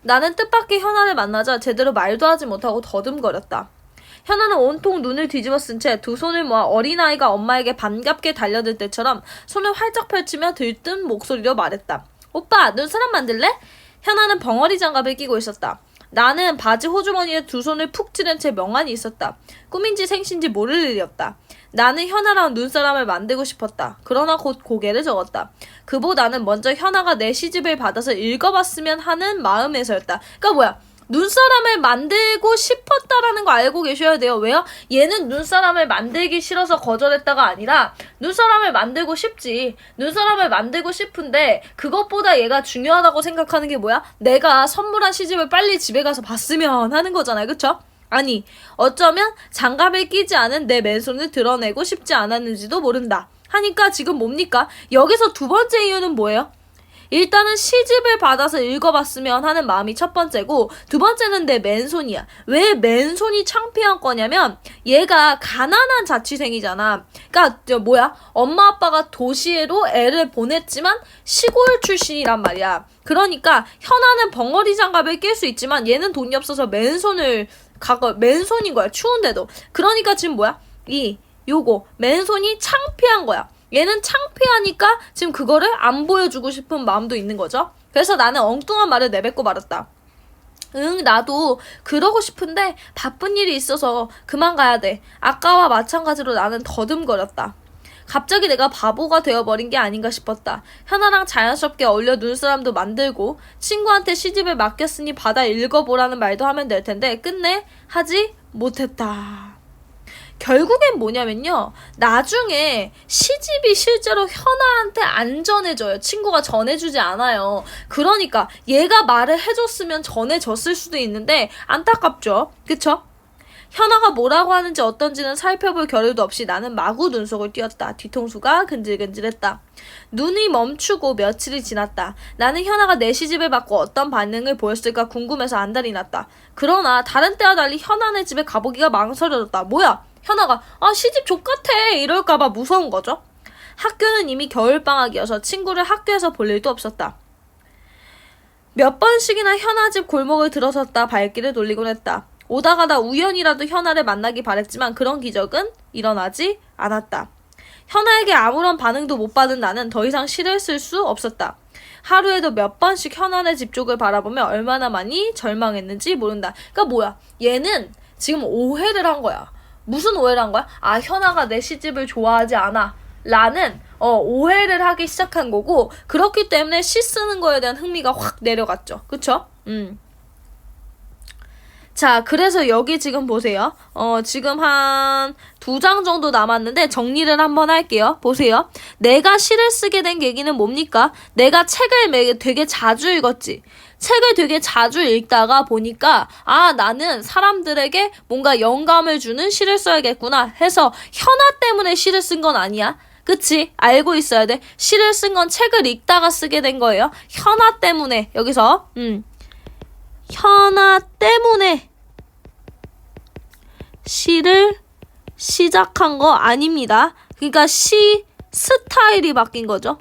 나는 뜻밖의 현아를 만나자 제대로 말도 하지 못하고 더듬거렸다. 현아는 온통 눈을 뒤집어 쓴 채 두 손을 모아 어린아이가 엄마에게 반갑게 달려들 때처럼 손을 활짝 펼치며 들뜬 목소리로 말했다. 오빠, 눈사람 만들래? 현아는 벙어리 장갑을 끼고 있었다. 나는 바지 호주머니에 두 손을 푹 찌른 채 멍하니 있었다. 꿈인지 생신지 모를 일이었다. 나는 현아랑 눈사람을 만들고 싶었다. 그러나 곧 고개를 저었다. 그보다는 먼저 현아가 내 시집을 받아서 읽어봤으면 하는 마음에서였다. 그러니까 뭐야? 눈사람을 만들고 싶었다라는 거 알고 계셔야 돼요. 왜요? 얘는 눈사람을 만들기 싫어서 거절했다가 아니라 눈사람을 만들고 싶지. 눈사람을 만들고 싶은데 그것보다 얘가 중요하다고 생각하는 게 뭐야? 내가 선물한 시집을 빨리 집에 가서 봤으면 하는 거잖아요. 그쵸? 아니, 어쩌면 장갑을 끼지 않은 내 맨손을 드러내고 싶지 않았는지도 모른다. 하니까 지금 뭡니까? 여기서 두 번째 이유는 뭐예요? 일단은 시집을 받아서 읽어봤으면 하는 마음이 첫 번째고 두 번째는 내 맨손이야. 왜 맨손이 창피한 거냐면 얘가 가난한 자취생이잖아. 그러니까 엄마 아빠가 도시로 애를 보냈지만 시골 출신이란 말이야. 그러니까 현아는 벙어리 장갑을 낄 수 있지만 얘는 돈이 없어서 맨손인 거야. 추운데도. 그러니까 지금 요거 맨손이 창피한 거야. 얘는 창피하니까 지금 그거를 안 보여주고 싶은 마음도 있는 거죠. 그래서 나는 엉뚱한 말을 내뱉고 말았다. 응, 나도 그러고 싶은데 바쁜 일이 있어서 그만 가야 돼. 아까와 마찬가지로 나는 더듬거렸다. 갑자기 내가 바보가 되어버린 게 아닌가 싶었다. 현아랑 자연스럽게 어울려 눈사람도 만들고 친구한테 시집을 맡겼으니 받아 읽어보라는 말도 하면 될 텐데 끝내 하지 못했다. 결국엔 뭐냐면요. 나중에 시집이 실제로 현아한테 안 전해져요. 친구가 전해주지 않아요. 그러니까 얘가 말을 해줬으면 전해졌을 수도 있는데 안타깝죠. 그쵸? 현아가 뭐라고 하는지 어떤지는 살펴볼 겨를도 없이 나는 마구 눈속을 띄었다. 뒤통수가 근질근질했다. 눈이 멈추고 며칠이 지났다. 나는 현아가 내 시집을 받고 어떤 반응을 보였을까 궁금해서 안달이 났다. 그러나 다른 때와 달리 현아네 집에 가보기가 망설여졌다. 뭐야? 현아가 시집 족같아 이럴까봐 무서운 거죠. 학교는 이미 겨울방학이어서 친구를 학교에서 볼 일도 없었다. 몇 번씩이나 현아 집 골목을 들어섰다 발길을 돌리곤 했다. 오다가다 우연이라도 현아를 만나기 바랬지만 그런 기적은 일어나지 않았다. 현아에게 아무런 반응도 못 받은 나는 더 이상 시를 쓸 수 없었다. 하루에도 몇 번씩 현아네 집 쪽을 바라보며 얼마나 많이 절망했는지 모른다. 그러니까 뭐야? 얘는 지금 오해를 한 거야. 무슨 오해를 한 거야? 현아가 내 시집을 좋아하지 않아. 라는 오해를 하기 시작한 거고 그렇기 때문에 시 쓰는 거에 대한 흥미가 확 내려갔죠. 그쵸? 자, 그래서 여기 지금 보세요. 지금 한 2장 정도 남았는데 정리를 한번 할게요. 보세요. 내가 시를 쓰게 된 계기는 뭡니까? 내가 책을 되게 자주 읽었지. 책을 되게 자주 읽다가 보니까 나는 사람들에게 뭔가 영감을 주는 시를 써야겠구나 해서 현아 때문에 시를 쓴 건 아니야. 그치? 알고 있어야 돼. 시를 쓴 건 책을 읽다가 쓰게 된 거예요. 현아 때문에 여기서 현아 때문에 시를 시작한 거 아닙니다. 그러니까 시 스타일이 바뀐 거죠.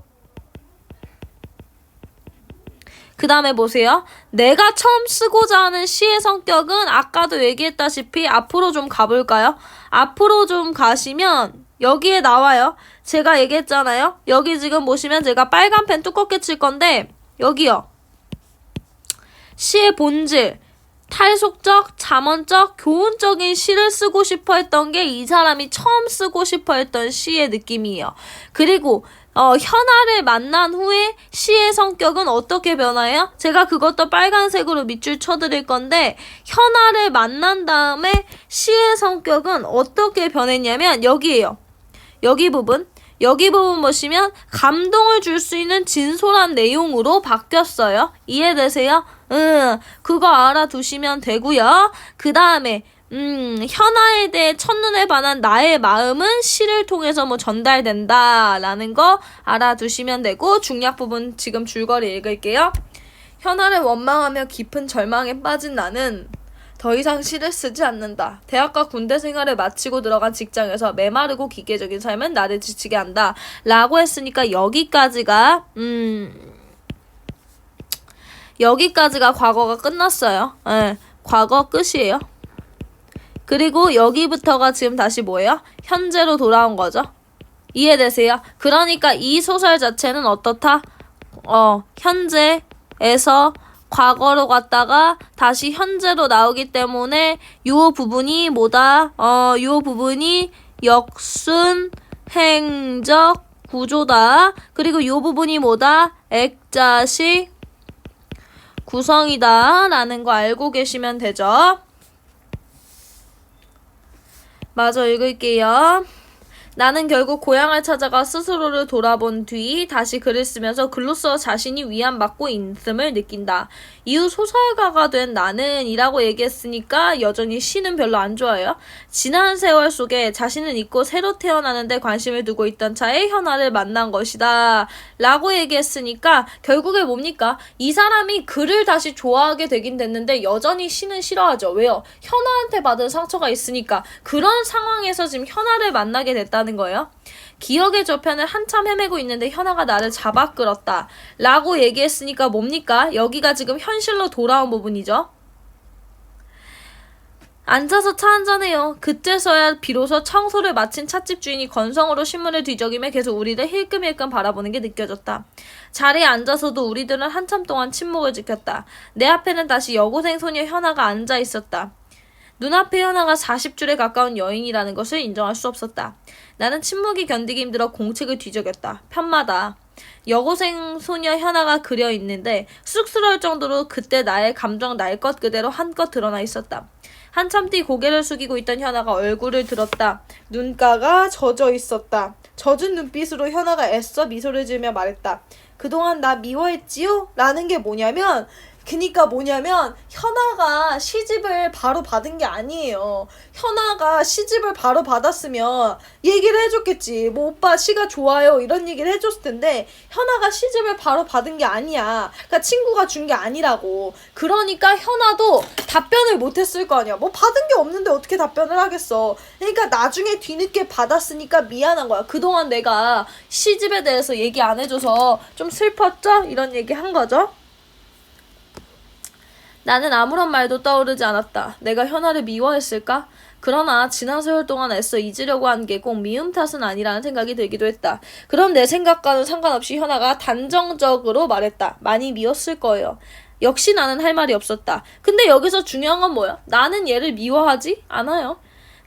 그 다음에 보세요. 내가 처음 쓰고자 하는 시의 성격은 아까도 얘기했다시피 앞으로 좀 가볼까요? 앞으로 좀 가시면 여기에 나와요. 제가 얘기했잖아요. 여기 지금 보시면 제가 빨간 펜 두껍게 칠 건데 여기요. 시의 본질, 탈속적, 잠언적, 교훈적인 시를 쓰고 싶어 했던 게 이 사람이 처음 쓰고 싶어 했던 시의 느낌이에요. 그리고 현아를 만난 후에 시의 성격은 어떻게 변화해요? 제가 그것도 빨간색으로 밑줄 쳐드릴 건데 현아를 만난 다음에 시의 성격은 어떻게 변했냐면 여기에요. 여기 부분 보시면 감동을 줄 수 있는 진솔한 내용으로 바뀌었어요. 이해되세요? 그거 알아두시면 되고요. 그 다음에 현아에 대해 첫눈에 반한 나의 마음은 시를 통해서 전달된다라는 거 알아두시면 되고 중략 부분 지금 줄거리 읽을게요. 현아를 원망하며 깊은 절망에 빠진 나는 더 이상 시를 쓰지 않는다. 대학과 군대 생활을 마치고 들어간 직장에서 메마르고 기계적인 삶은 나를 지치게 한다. 라고 했으니까 여기까지가 과거가 끝났어요. 과거 끝이에요. 그리고 여기부터가 지금 다시 뭐예요? 현재로 돌아온 거죠. 이해되세요? 그러니까 이 소설 자체는 어떻다? 현재에서 과거로 갔다가 다시 현재로 나오기 때문에 요 부분이 뭐다? 요 부분이 역순 행적 구조다. 그리고 요 부분이 뭐다? 액자식 구성이다 라는 거 알고 계시면 되죠. 마저 읽을게요. 나는 결국 고향을 찾아가 스스로를 돌아본 뒤 다시 글을 쓰면서 글로써 자신이 위안받고 있음을 느낀다. 이후 소설가가 된 나는 이라고 얘기했으니까 여전히 시는 별로 안 좋아해요. 지난 세월 속에 자신은 잊고 새로 태어나는데 관심을 두고 있던 차에 현아를 만난 것이다. 라고 얘기했으니까 결국에 뭡니까? 이 사람이 글을 다시 좋아하게 되긴 됐는데 여전히 시는 싫어하죠. 왜요? 현아한테 받은 상처가 있으니까. 그런 상황에서 지금 현아를 만나게 됐다는 거예요. 기억의 저편을 한참 헤매고 있는데 현아가 나를 잡아 끌었다. 라고 얘기했으니까 뭡니까? 여기가 지금 현실로 돌아온 부분이죠. 앉아서 차 한잔해요. 그때서야 비로소 청소를 마친 찻집 주인이 건성으로 신문을 뒤적이며 계속 우리를 힐끔힐끔 바라보는 게 느껴졌다. 자리에 앉아서도 우리들은 한참 동안 침묵을 지켰다. 내 앞에는 다시 여고생 소녀 현아가 앉아 있었다. 눈앞에 현아가 40줄에 가까운 여인이라는 것을 인정할 수 없었다. 나는 침묵이 견디기 힘들어 공책을 뒤적였다. 편마다 여고생 소녀 현아가 그려 있는데 쑥스러울 정도로 그때 나의 감정 날 것 그대로 한껏 드러나 있었다. 한참 뒤 고개를 숙이고 있던 현아가 얼굴을 들었다. 눈가가 젖어 있었다. 젖은 눈빛으로 현아가 애써 미소를 지으며 말했다. 그동안 나 미워했지요? 라는 게 뭐냐면 현아가 시집을 바로 받은 게 아니에요. 현아가 시집을 바로 받았으면 얘기를 해줬겠지. 뭐 오빠 시가 좋아요 이런 얘기를 해줬을 텐데 현아가 시집을 바로 받은 게 아니야. 그러니까 친구가 준 게 아니라고. 그러니까 현아도 답변을 못했을 거 아니야. 뭐 받은 게 없는데 어떻게 답변을 하겠어. 그러니까 나중에 뒤늦게 받았으니까 미안한 거야. 그동안 내가 시집에 대해서 얘기 안 해줘서 좀 슬펐죠? 이런 얘기 한 거죠. 나는 아무런 말도 떠오르지 않았다. 내가 현아를 미워했을까? 그러나 지난 세월 동안 애써 잊으려고 한 게 꼭 미움 탓은 아니라는 생각이 들기도 했다. 그럼 내 생각과는 상관없이 현아가 단정적으로 말했다. 많이 미웠을 거예요. 역시 나는 할 말이 없었다. 근데 여기서 중요한 건 뭐야? 나는 얘를 미워하지 않아요.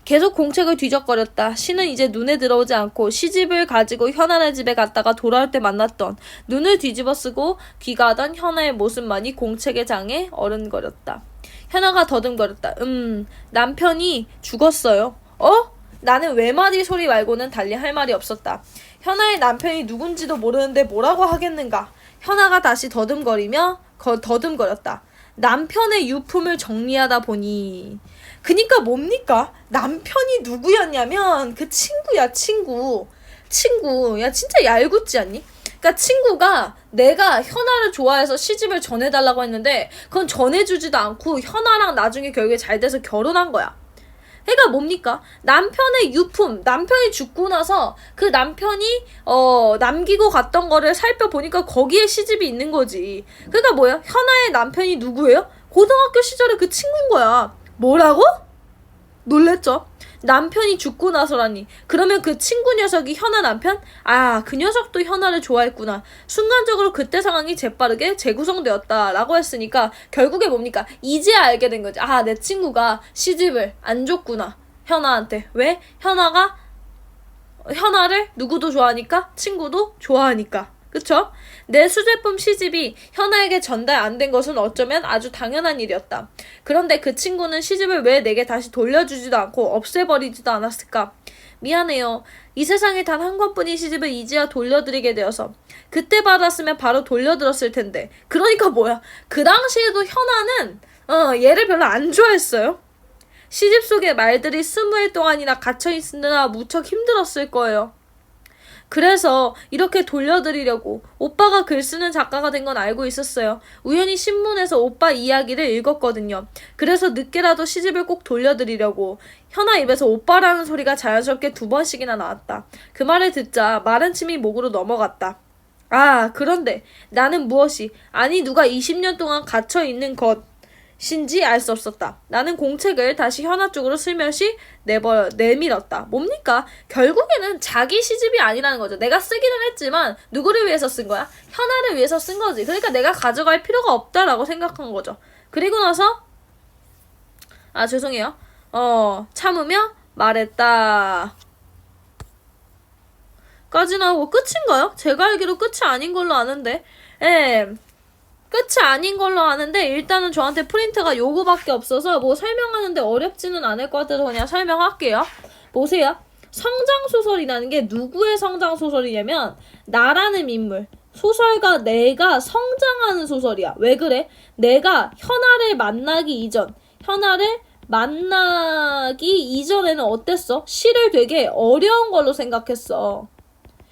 계속 공책을 뒤적거렸다. 시는 이제 눈에 들어오지 않고 시집을 가지고 현아네 집에 갔다가 돌아올 때 만났던 눈을 뒤집어 쓰고 귀가하던 현아의 모습만이 공책의 장에 어른거렸다. 현아가 더듬거렸다. 남편이 죽었어요. 어? 나는 외마디 소리 말고는 달리 할 말이 없었다. 현아의 남편이 누군지도 모르는데 뭐라고 하겠는가. 현아가 다시 더듬거렸다. 남편의 유품을 정리하다 보니 그니까 뭡니까? 남편이 누구였냐면 그 친구야. 친구. 야 진짜 얄궂지 않니? 그러니까 친구가 내가 현아를 좋아해서 시집을 전해달라고 했는데 그건 전해주지도 않고 현아랑 나중에 결국에 잘 돼서 결혼한 거야. 그러니까 뭡니까? 남편의 유품, 남편이 죽고 나서 그 남편이 남기고 갔던 거를 살펴보니까 거기에 시집이 있는 거지. 그러니까 뭐야? 현아의 남편이 누구예요? 고등학교 시절에 그 친구인 거야. 뭐라고? 놀랬죠? 남편이 죽고 나서라니. 그러면 그 친구 녀석이 현아 남편? 아, 그 녀석도 현아를 좋아했구나. 순간적으로 그때 상황이 재빠르게 재구성되었다 라고 했으니까 결국에 뭡니까? 이제 알게 된 거지. 아, 내 친구가 시집을 안 줬구나. 현아한테. 왜? 현아를 누구도 좋아하니까? 친구도 좋아하니까. 그쵸? 내 수제품 시집이 현아에게 전달 안 된 것은 어쩌면 아주 당연한 일이었다. 그런데 그 친구는 시집을 왜 내게 다시 돌려주지도 않고 없애버리지도 않았을까? 미안해요. 이 세상에 단 한 권뿐인 시집을 이제야 돌려드리게 되어서. 그때 받았으면 바로 돌려들었을 텐데. 그러니까 뭐야? 그 당시에도 현아는 얘를 별로 안 좋아했어요. 시집 속의 말들이 20회 동안이나 갇혀있으느라 무척 힘들었을 거예요. 그래서 이렇게 돌려드리려고. 오빠가 글 쓰는 작가가 된 건 알고 있었어요. 우연히 신문에서 오빠 이야기를 읽었거든요. 그래서 늦게라도 시집을 꼭 돌려드리려고. 현아 입에서 오빠라는 소리가 자연스럽게 2번씩이나 나왔다. 그 말을 듣자 마른 침이 목으로 넘어갔다. 아, 그런데 나는 무엇이, 아니 누가 20년 동안 갇혀있는 것인지 알 수 없었다. 나는 공책을 다시 현아 쪽으로 슬며시 내밀었다. 뭡니까? 결국에는 자기 시집이 아니라는 거죠. 내가 쓰기는 했지만 누구를 위해서 쓴 거야? 현아를 위해서 쓴 거지. 그러니까 내가 가져갈 필요가 없다라고 생각한 거죠. 그리고 나서 죄송해요. 참으며 말했다. 까지 나오고 끝인가요? 제가 알기로 끝이 아닌 걸로 아는데. 끝이 아닌 걸로 아는데 일단은 저한테 프린트가 요거밖에 없어서 뭐 설명하는데 어렵지는 않을 것 같아서 그냥 설명할게요. 보세요. 성장소설이라는 게 누구의 성장소설이냐면 나라는 인물, 소설가 내가 성장하는 소설이야. 왜 그래? 내가 현아를 만나기 이전에는 어땠어? 시를 되게 어려운 걸로 생각했어.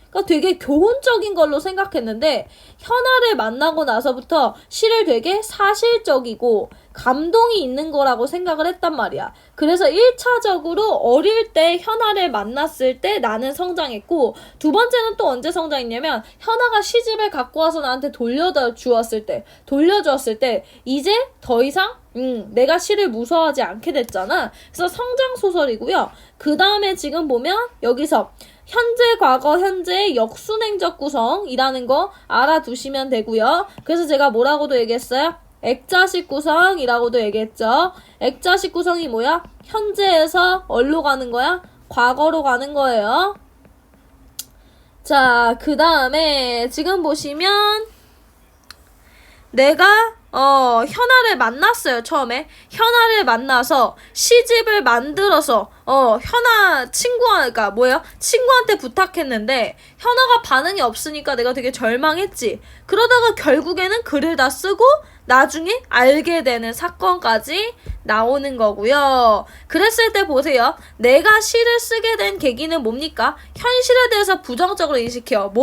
그러니까 되게 교훈적인 걸로 생각했는데 현아를 만나고 나서부터 시를 되게 사실적이고 감동이 있는 거라고 생각을 했단 말이야. 그래서 1차적으로 어릴 때 현아를 만났을 때 나는 성장했고, 두 번째는 또 언제 성장했냐면 현아가 시집을 갖고 와서 나한테 돌려주었을 때 이제 더 이상 내가 시를 무서워하지 않게 됐잖아. 그래서 성장 소설이고요. 그 다음에 지금 보면 여기서 현재, 과거, 현재의 역순행적 구성이라는 거 알아두시면 되고요. 그래서 제가 뭐라고도 얘기했어요? 액자식 구성이라고도 얘기했죠. 액자식 구성이 뭐야? 현재에서 어디로 가는 거야? 과거로 가는 거예요. 자, 그 다음에 지금 보시면 내가 현아를 만났어요. 처음에 현아를 만나서 시집을 만들어서 현아 그러니까 친구한테 부탁했는데 현아가 반응이 없으니까 내가 되게 절망했지. 그러다가 결국에는 글을 다 쓰고 나중에 알게 되는 사건까지 나오는 거고요. 그랬을 때 보세요. 내가 시를 쓰게 된 계기는 뭡니까? 현실에 대해서 부정적으로 인식해요.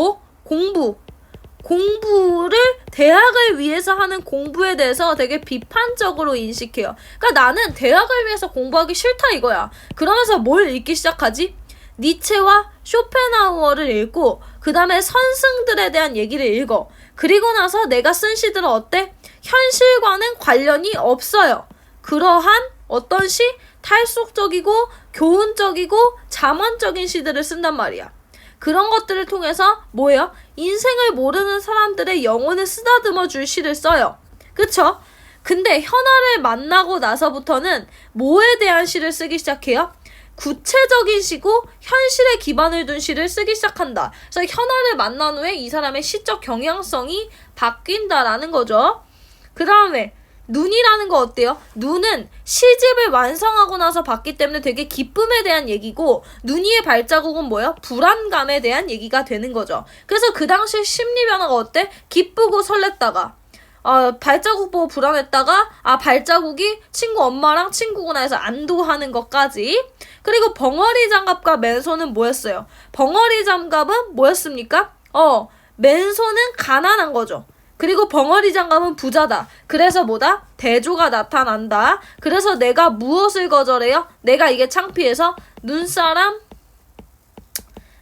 공부를 대학을 위해서 하는 공부에 대해서 되게 비판적으로 인식해요. 그러니까 나는 대학을 위해서 공부하기 싫다 이거야. 그러면서 뭘 읽기 시작하지? 니체와 쇼펜하우어를 읽고 그 다음에 선승들에 대한 얘기를 읽어. 그리고 나서 내가 쓴 시들은 어때? 현실과는 관련이 없어요. 그러한 어떤 시? 탈속적이고 교훈적이고 자만적인 시들을 쓴단 말이야. 그런 것들을 통해서 뭐예요? 인생을 모르는 사람들의 영혼을 쓰다듬어 줄 시를 써요. 그쵸? 근데 현아를 만나고 나서부터는 뭐에 대한 시를 쓰기 시작해요? 구체적인 시고 현실에 기반을 둔 시를 쓰기 시작한다. 그래서 현아를 만난 후에 이 사람의 시적 경향성이 바뀐다라는 거죠. 그 다음에 눈이라는 거 어때요? 눈은 시집을 완성하고 나서 봤기 때문에 되게 기쁨에 대한 얘기고 눈이의 발자국은 뭐예요? 불안감에 대한 얘기가 되는 거죠. 그래서 그 당시 심리 변화가 어때? 기쁘고 설렜다가 발자국 보고 불안했다가 발자국이 친구 엄마랑 친구구나 해서 안도하는 것까지. 그리고 벙어리 장갑과 맨손은 뭐였어요? 벙어리 장갑은 뭐였습니까? 맨손은 가난한 거죠. 그리고 벙어리 장갑은 부자다. 그래서 뭐다? 대조가 나타난다. 그래서 내가 무엇을 거절해요? 내가 이게 창피해서 눈사람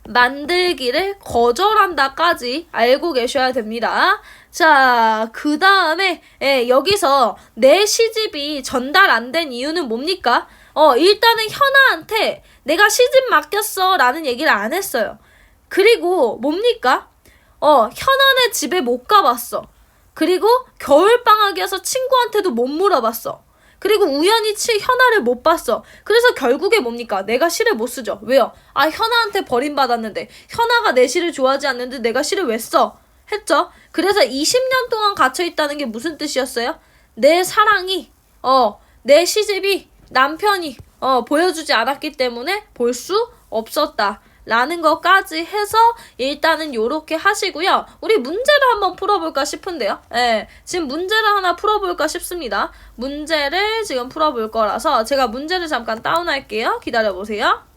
만들기를 거절한다까지 알고 계셔야 됩니다. 자, 그 다음에 여기서 내 시집이 전달 안 된 이유는 뭡니까? 일단은 현아한테 내가 시집 맡겼어 라는 얘기를 안 했어요. 그리고 뭡니까? 현아네 집에 못 가봤어. 그리고 겨울방학이어서 친구한테도 못 물어봤어. 그리고 우연히 현아를 못 봤어. 그래서 결국에 뭡니까? 내가 시를 못 쓰죠. 왜요? 현아한테 버림받았는데 현아가 내 시를 좋아하지 않는데 내가 시를 왜 써? 했죠. 그래서 20년 동안 갇혀있다는 게 무슨 뜻이었어요? 내 사랑이 내 시집이 남편이 보여주지 않았기 때문에 볼 수 없었다 라는 것까지 해서 일단은 요렇게 하시고요. 우리 문제를 한번 풀어볼까 싶은데요. 지금 문제를 하나 풀어볼까 싶습니다. 문제를 지금 풀어볼 거라서 제가 문제를 잠깐 다운할게요. 기다려보세요.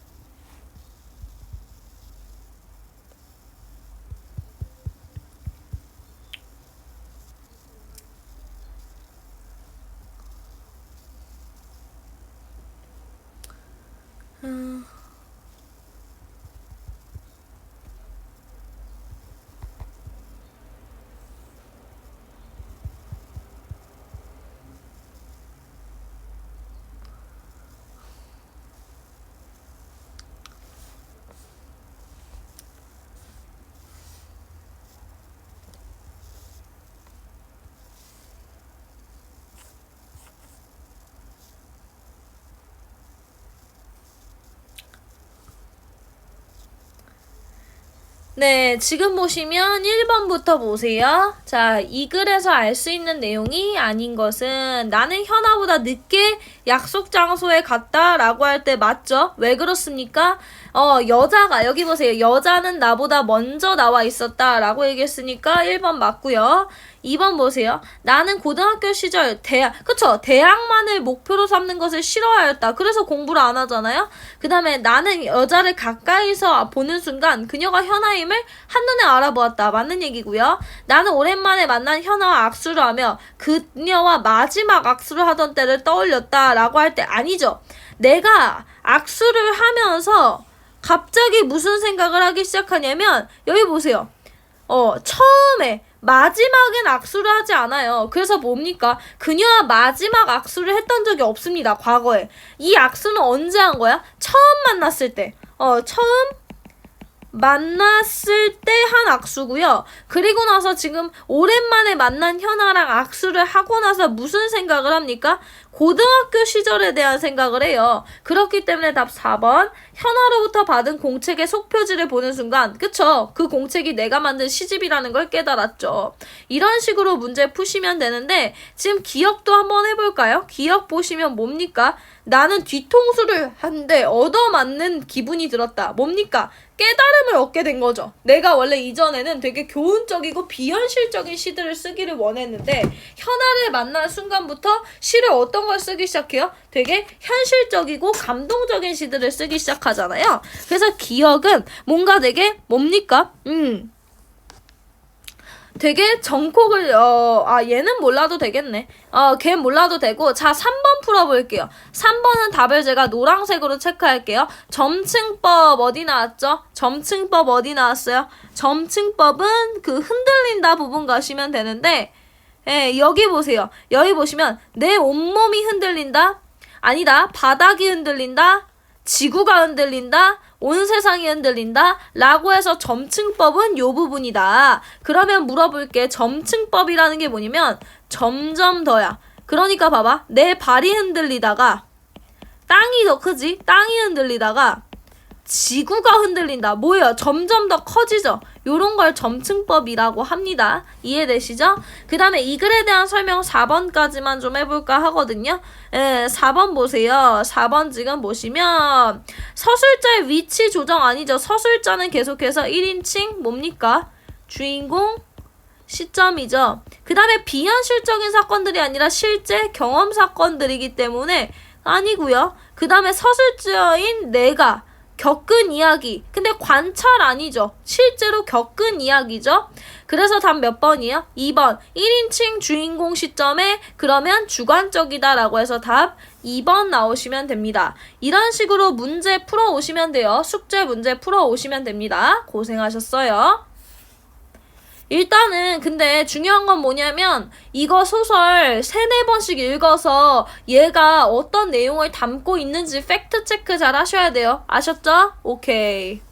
네, 지금 보시면 1번부터 보세요. 자, 이 글에서 알 수 있는 내용이 아닌 것은 나는 현아보다 늦게 약속 장소에 갔다라고 할 때 맞죠? 왜 그렇습니까? 여자가 여기 보세요. 여자는 나보다 먼저 나와 있었다라고 얘기했으니까 1번 맞고요. 2번 보세요. 나는 고등학교 시절 그쵸? 대학만을 목표로 삼는 것을 싫어하였다. 그래서 공부를 안 하잖아요. 그 다음에 나는 여자를 가까이서 보는 순간 그녀가 현아의 현아임을 한눈에 알아보았다. 맞는 얘기고요. 나는 오랜만에 만난 현아와 악수를 하며 그녀와 마지막 악수를 하던 때를 떠올렸다 라고 할 때 아니죠. 내가 악수를 하면서 갑자기 무슨 생각을 하기 시작하냐면 여기 보세요. 처음에 마지막엔 악수를 하지 않아요. 그래서 뭡니까? 그녀와 마지막 악수를 했던 적이 없습니다. 과거에. 이 악수는 언제 한 거야? 처음 만났을 때. 처음 만났을 때 한 악수고요. 그리고 나서 지금 오랜만에 만난 현아랑 악수를 하고 나서 무슨 생각을 합니까? 고등학교 시절에 대한 생각을 해요. 그렇기 때문에 답 4번. 현아로부터 받은 공책의 속표지를 보는 순간, 그쵸? 그 공책이 내가 만든 시집이라는 걸 깨달았죠. 이런 식으로 문제 푸시면 되는데 지금 기억도 한번 해볼까요? 기억 보시면 뭡니까? 나는 뒤통수를 한데 얻어맞는 기분이 들었다. 뭡니까? 깨달음을 얻게 된 거죠. 내가 원래 이전에는 되게 교훈적이고 비현실적인 시들을 쓰기를 원했는데 현아를 만난 순간부터 시를 어떤 걸 쓰기 시작해요? 되게 현실적이고 감동적인 시들을 쓰기 시작하잖아요. 그래서 기억은 뭔가 되게 뭡니까? 되게 정콕을 얘는 몰라도 되겠네. 걔 몰라도 되고. 자, 3번 풀어볼게요. 3번은 답을 제가 노란색으로 체크할게요. 점층법 어디 나왔죠? 점층법 어디 나왔어요? 점층법은 그 흔들린다 부분 가시면 되는데 여기 보세요. 여기 보시면 내 온몸이 흔들린다? 아니다. 바닥이 흔들린다? 지구가 흔들린다? 온 세상이 흔들린다? 라고 해서 점층법은 요 부분이다. 그러면 물어볼게. 점층법이라는 게 뭐냐면 점점 더야. 그러니까 봐봐. 내 발이 흔들리다가 땅이 더 크지? 땅이 흔들리다가 지구가 흔들린다. 뭐예요? 점점 더 커지죠? 요런 걸 점층법이라고 합니다. 이해되시죠? 그 다음에 이 글에 대한 설명 4번까지만 좀 해볼까 하거든요. 4번 보세요. 4번 지금 보시면 서술자의 위치 조정 아니죠. 서술자는 계속해서 1인칭 뭡니까? 주인공 시점이죠. 그 다음에 비현실적인 사건들이 아니라 실제 경험 사건들이기 때문에 아니고요. 그 다음에 서술자인 내가 겪은 이야기. 근데 관찰 아니죠. 실제로 겪은 이야기죠. 그래서 답 몇 번이에요? 2번. 1인칭 주인공 시점에 그러면 주관적이다 라고 해서 답 2번 나오시면 됩니다. 이런 식으로 문제 풀어오시면 돼요. 숙제 문제 풀어오시면 됩니다. 고생하셨어요. 일단은 근데 중요한 건 뭐냐면 이거 소설 3-4번씩 읽어서 얘가 어떤 내용을 담고 있는지 팩트 체크 잘 하셔야 돼요. 아셨죠? 오케이.